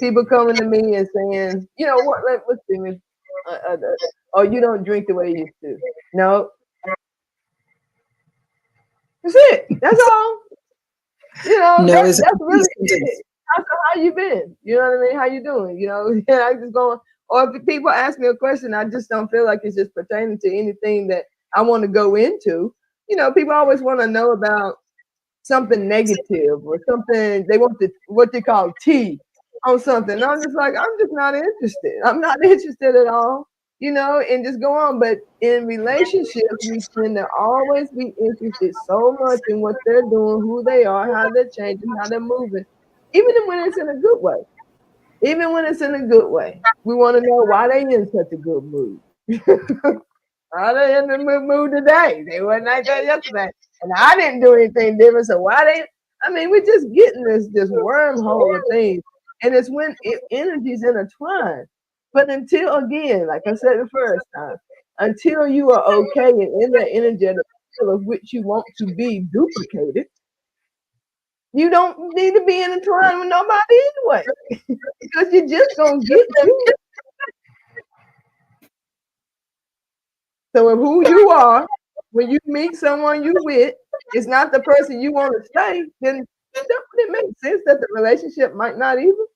People coming to me and saying, you know what, let's see, oh, you don't drink the way you used to. No, that's it. That's all. You know, No, it's that's really it. How you been? You know what I mean? How you doing? You know, yeah, I just going, or if people ask me a question, I just don't feel like it's just pertaining to anything that I want to go into. You know, people always want to know about something negative or something they want to what they call tea on something. And I'm just like, I'm just not interested. I'm not interested at all, you know, and just go on. But in relationships, we tend to always be interested so much in what they're doing, who they are, how they're changing, how they're moving, even when it's in a good way. Even when it's in a good way, we want to know why they in such a good mood. Why they in the mood today? They weren't like that yesterday. And I didn't do anything different. So why they? I mean, we're just getting this wormhole of things. And it's when energies intertwine. But until, again, like I said the first time, until you are okay and in that energetic field of which you want to be duplicated, you don't need to be intertwined with nobody anyway. Because you're just going to get you. So if who you are, when you meet someone you with, is not the person you want to stay, then it makes sense that the relationship might not either.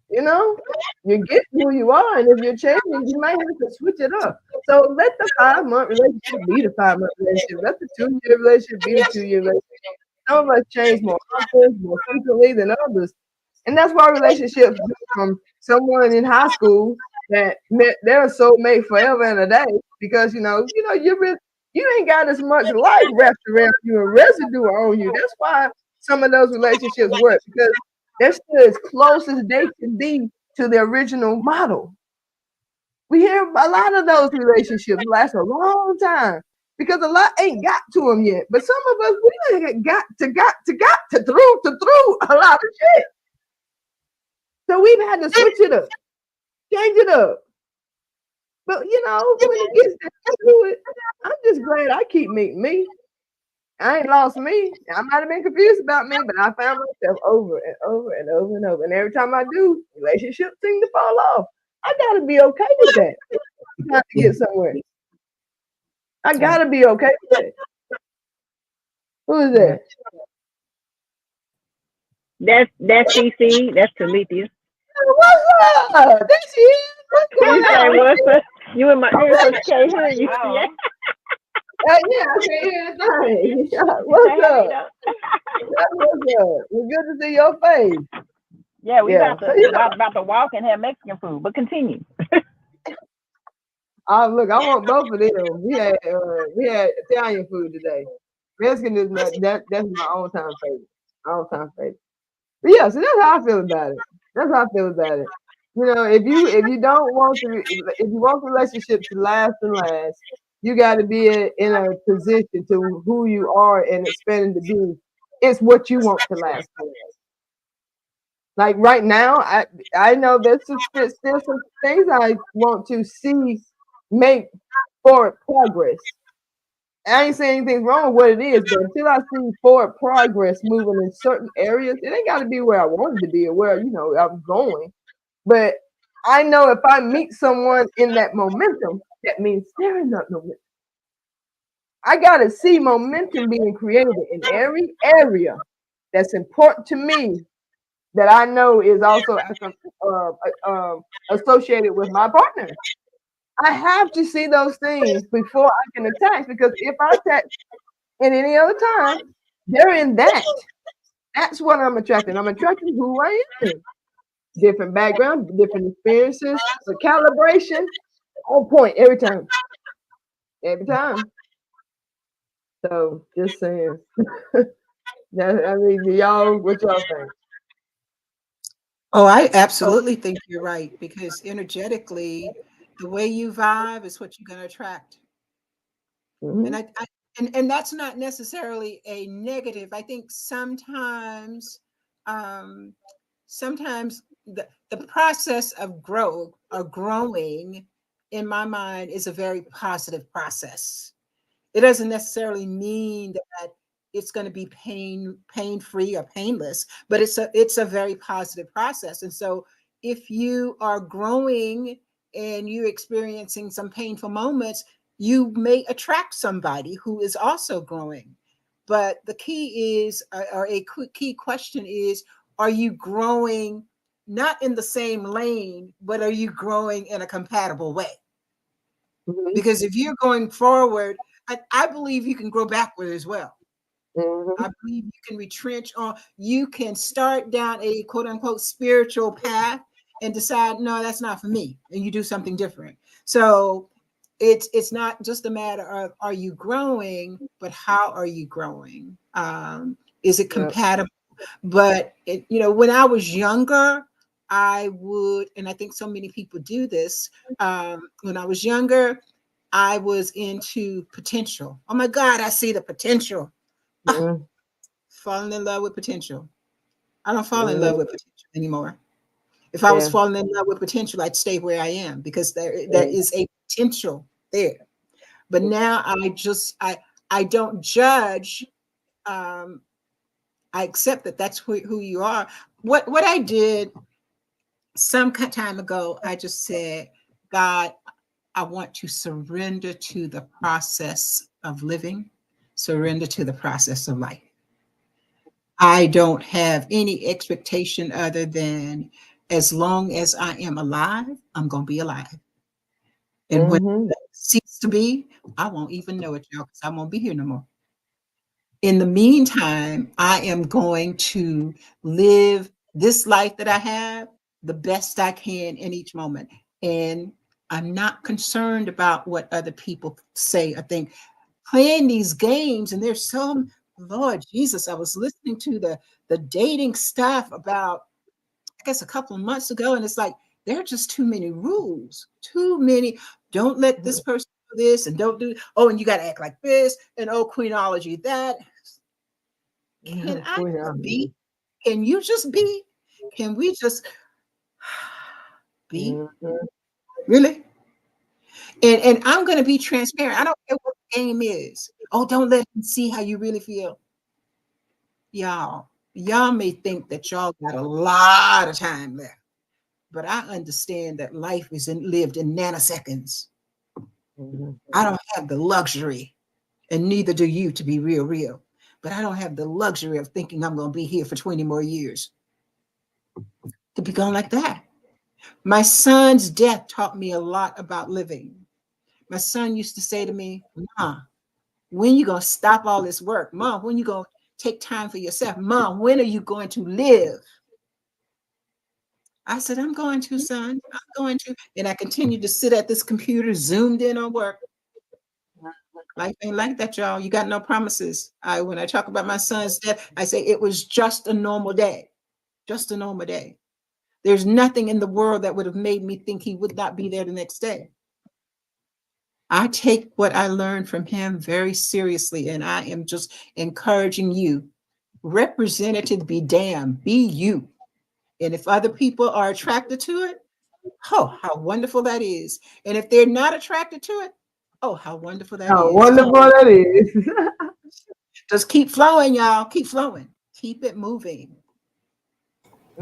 You know, you get who you are, and if you're changing, you might have to switch it up. So let the 5 month relationship be the 5 month relationship. Let the 2 year relationship be the 2 year relationship. Some of us change more often, more frequently than others. And that's why relationships from someone in high school that met their soulmate forever and a day because you ain't got as much life wrapped around you and residue on you. That's why some of those relationships work because they're still as close as they can be to the original model. We hear a lot of those relationships last a long time because a lot ain't got to them yet. But some of us we ain't got to through a lot of shit. So we've had to switch it up, change it up. But when it gets down to it, I'm just glad I keep meeting me. I ain't lost me. I might have been confused about me, but I found myself over and over and over and over. And every time I do, relationships seem to fall off. I gotta be okay with that. Not to get somewhere. I gotta be okay with that. Who is that? That's CC. That's Talithia. What's up? There she is. What's going You say on? what's up? You in my ear so she can't hear you. Yeah. Yeah, I can hear everything. What's up? What's up? It's good to see your face. Yeah, we Yeah. about to walk and have Mexican food, but continue. Look, I want both of them. We had Italian food today. Mexican is that's my own time favorite. All time favorite. But yeah, so that's how I feel about it. That's how I feel about it. You know, if you don't want to, if you want the relationship to last and last, you got to be in a position to who you are and expecting to be. It's what you want to last and last. Like right now, I know there's still some things I want to see make forward progress. I ain't saying anything's wrong with what it is, but until I see forward progress moving in certain areas, it ain't got to be where I wanted to be or where I'm going. But I know if I meet someone in that momentum, that means there is not momentum. I got to see momentum being created in every area that's important to me that I know is also associated with my partner. I have to see those things before I can attach, because if I attach in any other time, they're in that. That's what I'm attracting. I'm attracting who I am. Different background, different experiences, the calibration on point every time. Every time. So just saying. I mean, y'all, what y'all think? Oh, I absolutely think you're right, because energetically, the way you vibe is what you're going to attract. Mm-hmm. And that's not necessarily a negative. I think sometimes um, the process of growing in my mind is a very positive process. It doesn't necessarily mean that it's going to be pain free or painless, but it's a very positive process. And so if you are growing and you're experiencing some painful moments, you may attract somebody who is also growing. But the key is, or a key question is, are you growing not in the same lane, but are you growing in a compatible way? Mm-hmm. Because if you're going forward, I believe you can grow backward as well. Mm-hmm. I believe you can retrench on, you can start down a quote unquote spiritual path and decide, no, that's not for me. And you do something different. So it's not just a matter of, are you growing, but how are you growing? Is it compatible? But when I was younger, I would, and I think so many people do this. When I was younger, I was into potential. Oh my God, I see the potential. Mm-hmm. Falling in love with potential. I don't fall in Mm-hmm. love with potential anymore. If I was falling in love with potential, I'd stay where I am, because there is a potential there. But now I don't judge. I accept that that's who you are. What I did some time ago, I just said, God, I want to surrender to the process of living, surrender to the process of life. I don't have any expectation other than, as long as I am alive, I'm going to be alive. And when it ceases to be, I won't even know it, y'all, because I won't be here no more. In the meantime, I am going to live this life that I have the best I can in each moment. And I'm not concerned about what other people say. I think playing these games, and there's some, Lord Jesus, I was listening to the dating stuff about, I guess, a couple of months ago, and it's like, there are just too many rules, too many. Don't let this person do this, and don't do, oh, and you got to act like this, and oh, queenology that. Can I just be? Can you just be? Can we just be? Really? And I'm going to be transparent. I don't care what the game is. Oh, don't let them see how you really feel. Y'all may think that y'all got a lot of time left, but I understand that life is lived in nanoseconds. Mm-hmm. I don't have the luxury, and neither do you, to be real. But I don't have the luxury of thinking I'm going to be here for 20 more years. To be gone like that. My son's death taught me a lot about living. My son used to say to me, Mom, when you going to stop all this work? Mom, when you going to take time for yourself? Mom, when are you going to live? I said, I'm going to, son. I'm going to. And I continued to sit at this computer, zoomed in on work. Life ain't like that, y'all. You got no promises. When I talk about my son's death, I say it was just a normal day. Just a normal day. There's nothing in the world that would have made me think he would not be there the next day. I take what I learned from him very seriously, and I am just encouraging you. Representative be damned, be you. And if other people are attracted to it, oh, how wonderful that is. And if they're not attracted to it, oh, how wonderful that How is. wonderful that is. Just keep flowing, y'all. Keep flowing. Keep it moving.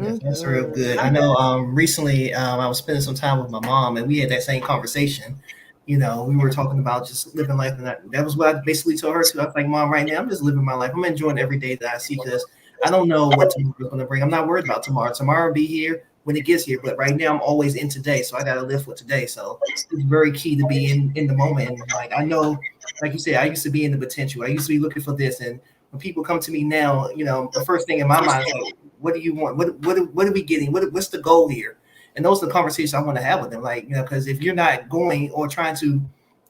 Yes, that's real good. I know recently I was spending some time with my mom and we had that same conversation. You know, we were talking about just living life, and that was what I basically told her too. I was like, Mom, right now I'm just living my life. I'm enjoying every day that I see because I don't know what tomorrow's going to bring. I'm not worried about tomorrow. Tomorrow will be here when it gets here, but right now I'm always in today, so I got to live for today. So it's very key to be in the moment. And like I know, like you said, I used to be in the potential. I used to be looking for this, and when people come to me now, you know, the first thing in my mind is like, what do you want? What are we getting? What's the goal here? And those are the conversations I want to have with them. Like, you know, because if you're not going or trying to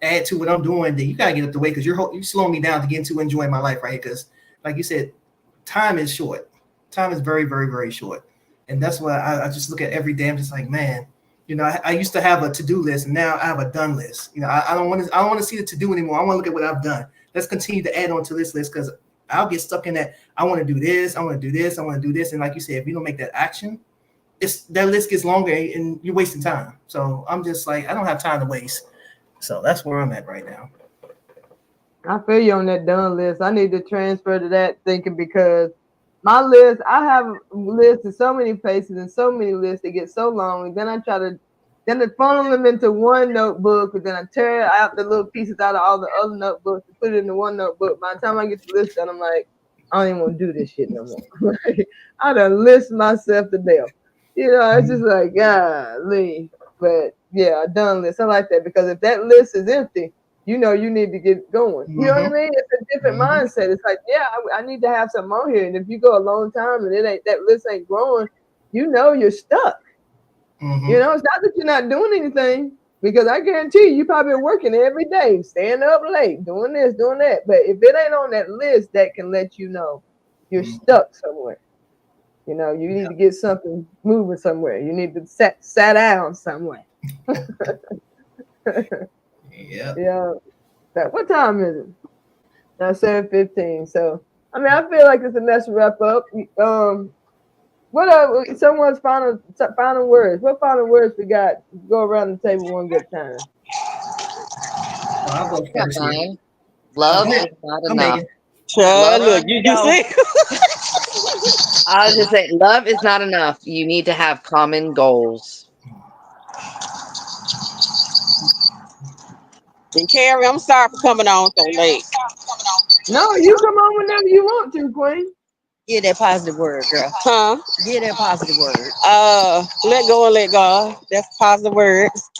add to what I'm doing, then you gotta get up the way because you're slowing me down to get into enjoying my life right here. Because, like you said, time is short. Time is very, very, very short. And that's why I just look at every day. I'm just like, man, you know, I used to have a to-do list, and now I have a done list. You know, I don't want to see the to-do anymore. I want to look at what I've done. Let's continue to add on to this list because I'll get stuck in that. I want to do this. I want to do this. I want to do this. And like you said, if you don't make that action, that list gets longer and you're wasting time. So I'm just like, I don't have time to waste. So that's where I'm at right now. I feel you on that done list. I need to transfer to that thinking because my list, I have lists in so many places and so many lists that get so long. And then I funnel them into one notebook, and then I tear out the little pieces out of all the other notebooks and put it into one notebook. By the time I get the list done, I'm like, I don't even want to do this shit no more. I done list myself to death. You know, it's just like, golly. But yeah, a done list. I like that because if that list is empty, you know you need to get going. You know what I mean? It's a different mindset. It's like, yeah, I need to have something on here. And if you go a long time and that list ain't growing, you know you're stuck. You know, it's not that you're not doing anything, because I guarantee you probably working every day, staying up late, doing this, doing that. But if it ain't on that list, that can let you know you're stuck somewhere. You know, you need to get something moving somewhere. You need to sat down somewhere. Yeah. What time is it? Now 7:15. So I mean, I feel like it's a nice wrap up. What are someone's final words? What final words we got? Go around the table one good time. I'll go first. Love is not enough. Look, you see? I was just saying, love is not enough. You need to have common goals. And Carrie, I'm sorry for coming on so late. No, you come on whenever you want to, Queen. Get that positive word, girl. Huh? Get that positive word. Let go and let God. That's positive words.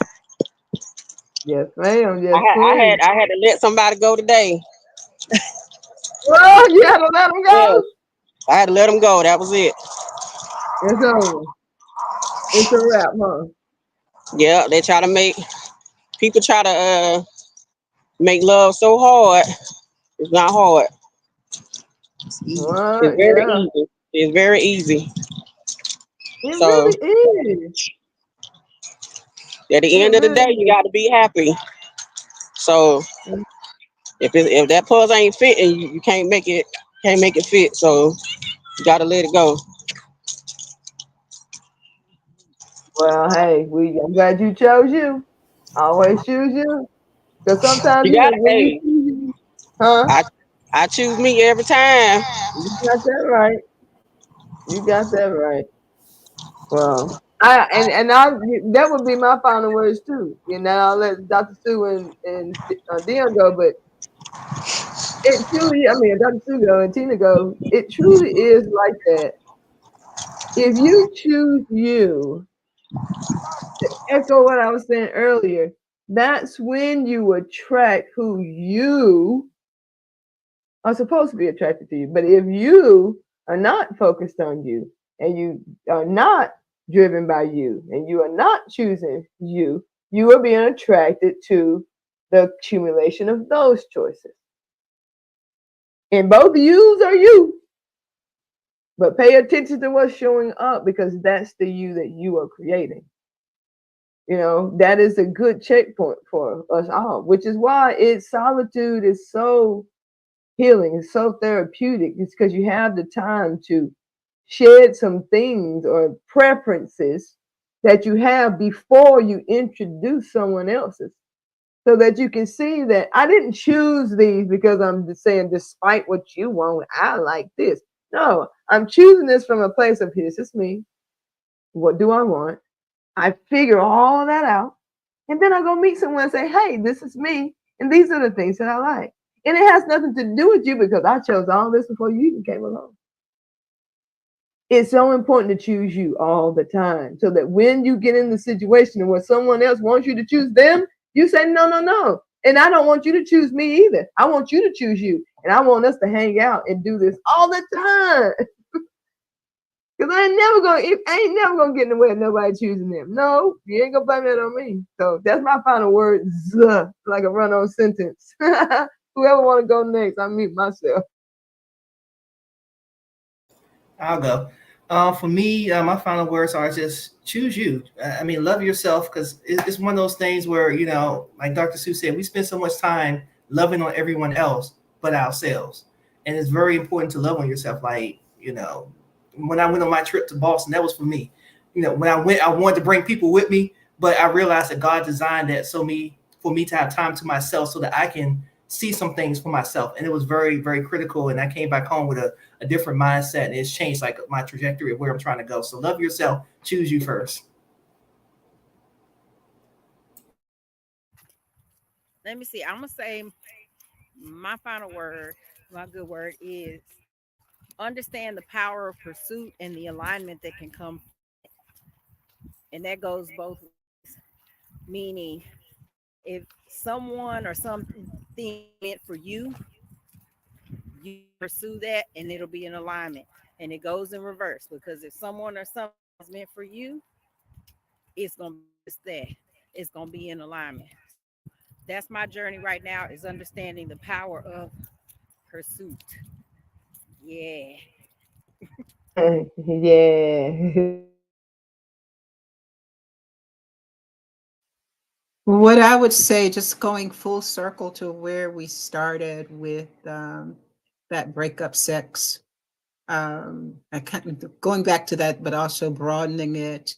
Yes, ma'am. Yes, I had to let somebody go today. Well, you had to let them go. Yeah. I had to let them go. That was it. It's over. It's a wrap, huh? Yeah, they try to people try to make love so hard. It's not hard. Well, It's very easy. It's very easy. It really is. At the end of the day, you got to be happy. So if that puzzle ain't fitting, you can't make it fit. So you got to let it go. Well, hey, I'm glad you chose you. I always choose you. Because sometimes You gotta, hey, huh? I choose me every time. You got that right. You got that right. Well, I that would be my final words too. You know, I'll let Dr. Sue and Dion go, but it truly, I mean, Dr. Sue go and Tina go. It truly is like that. If you choose you, to echo what I was saying earlier, that's when you attract who you are supposed to be attracted to you. But if you are not focused on you and you are not driven by you and you are not choosing you, you are being attracted to the accumulation of those choices. And both yous are you. But pay attention to what's showing up because that's the you that you are creating. You know, that is a good checkpoint for us all, which is why solitude is so healing. It's so therapeutic. It's because you have the time to shed some things or preferences that you have before you introduce someone else's. So that you can see that I didn't choose these because I'm just saying, despite what you want, I like this. No, I'm choosing this from a place of this is me. What do I want? I figure all that out. And then I go meet someone and say, hey, this is me. And these are the things that I like. And it has nothing to do with you because I chose all this before you even came along. It's so important to choose you all the time so that when you get in the situation where someone else wants you to choose them, you say, no, no, no. And I don't want you to choose me either. I want you to choose you. And I want us to hang out and do this all the time. Because I ain't never gonna get in the way of nobody choosing them. No, you ain't gonna blame that on me. So that's my final word. Like a run-on sentence. Whoever wanna go next, I mute myself. I'll go. For me, my final words are just choose you. I mean, love yourself because it's one of those things where, you know, like Dr. Sue said, we spend so much time loving on everyone else but ourselves. And it's very important to love on yourself. Like, you know, when I went on my trip to Boston, that was for me. You know, when I went, I wanted to bring people with me, but I realized that God designed that for me to have time to myself so that I can see some things for myself. And it was very, very critical. And I came back home with a different mindset, and it's changed like my trajectory of where I'm trying to go. So love yourself, choose you first. Let me see. I'm gonna say my final word, my good word is understand the power of pursuit and the alignment that can come, and that goes both ways. Meaning, if someone or something meant for you, you pursue that, and it'll be in alignment. And it goes in reverse because if someone or something is meant for you, it's gonna be just that. It's gonna be in alignment. That's my journey right now is understanding the power of pursuit. Yeah. Yeah. What I would say, just going full circle to where we started with that breakup sex, I kind of going back to that, but also broadening it.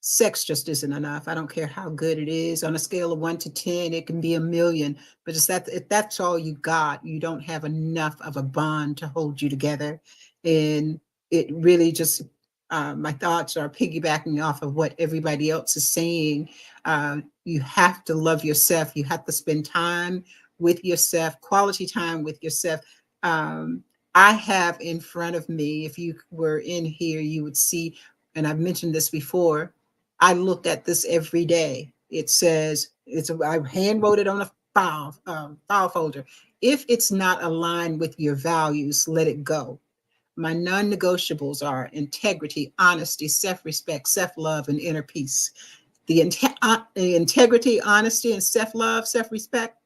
Sex just isn't enough. I don't care how good it is. On a scale of 1 to 10, it can be a million. But it's that if that's all you got, you don't have enough of a bond to hold you together. And it really just my thoughts are piggybacking off of what everybody else is saying. You have to love yourself. You have to spend time with yourself, quality time with yourself. I have in front of me, if you were in here, you would see, and I've mentioned this before, I look at this every day. It says I hand wrote it on a file folder. If it's not aligned with your values, let it go. My non-negotiables are integrity, honesty, self-respect, self-love, and inner peace. The integrity, honesty, and self-love, self-respect.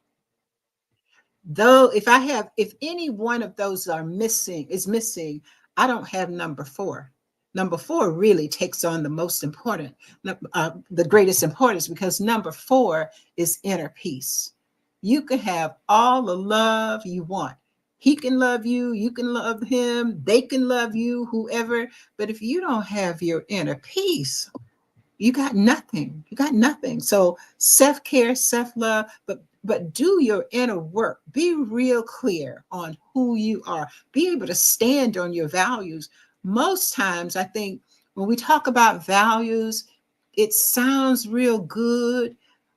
Though if any one of those is missing, I don't have number 4. Number 4 really takes on the most important, the greatest importance, because number 4 is inner peace. You can have all the love you want. He can love you, you can love him, they can love you, whoever. But if you don't have your inner peace, you got nothing. You got nothing. So self-care, self-love, but do your inner work. Be real clear on who you are. Be able to stand on your values. Most times, I think when we talk about values, it sounds real good,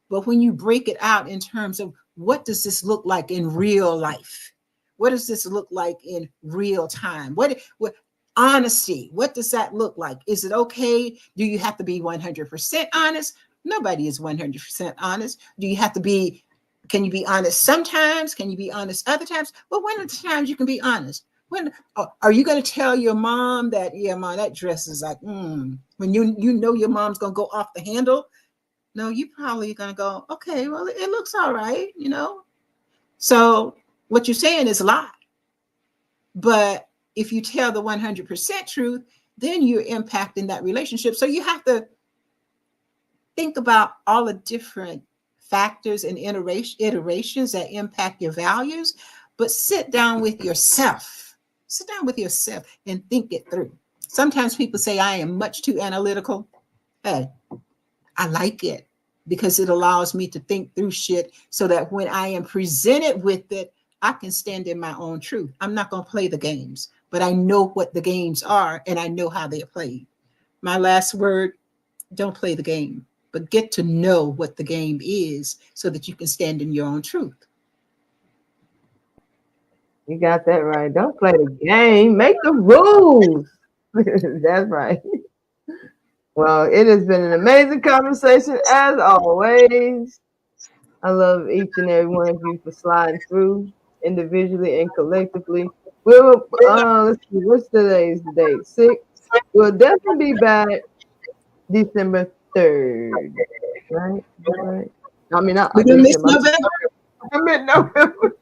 but when you break it out in terms of what does this look like in real life? What does this look like in real time? What honesty, what does that look like? Is it okay? Do you have to be 100% honest? Nobody is 100% honest. Do you have to be, can you be honest sometimes? Can you be honest other times? Well, one of the times you can be honest. When are you going to tell your mom that, yeah, mom, that dress is like, when you know your mom's going to go off the handle? No, you probably going to go, okay, well, it looks all right, you know? So what you're saying is a lie. But if you tell the 100% truth, then you're impacting that relationship. So you have to think about all the different factors and iterations that impact your values, but sit down with yourself. Sit down with yourself and think it through. Sometimes people say, I am much too analytical. Hey, I like it because it allows me to think through shit so that when I am presented with it, I can stand in my own truth. I'm not going to play the games, but I know what the games are and I know how they're played. My last word, don't play the game, but get to know what the game is so that you can stand in your own truth. You got that right. Don't play the game. Make the rules. That's right. Well, it has been an amazing conversation as always. I love each and every one of you for sliding through individually and collectively. We'll let's see, what's today's date? 6. We'll definitely be back December 3rd. Right? Is that right? I mean, not We're going to miss December. November. I meant November.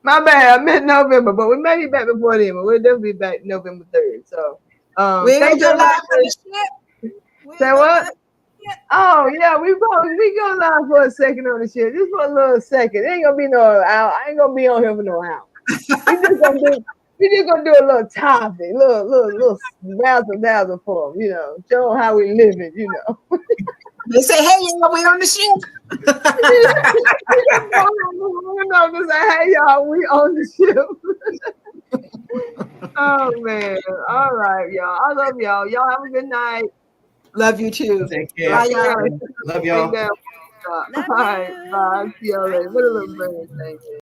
My bad. I meant November, but we may be back before then, but we'll definitely be back November 3rd. So We're going thank to go you. live for the ship. Say what? Oh yeah, we go live for a second on the shit. Just for a little second. It ain't gonna be no hour. I ain't gonna be on here for no hour. We just gonna do a little topic, little razzle for them, you know, show them how we live it, you know. They say, hey, y'all, we on the ship. No, just say, hey y'all, we on the ship. Oh man. All right, y'all. I love y'all. Y'all have a good night. Love you too. Take care. Bye, y'all. Love y'all. All right, bye. See y'all later. What a little brain thing.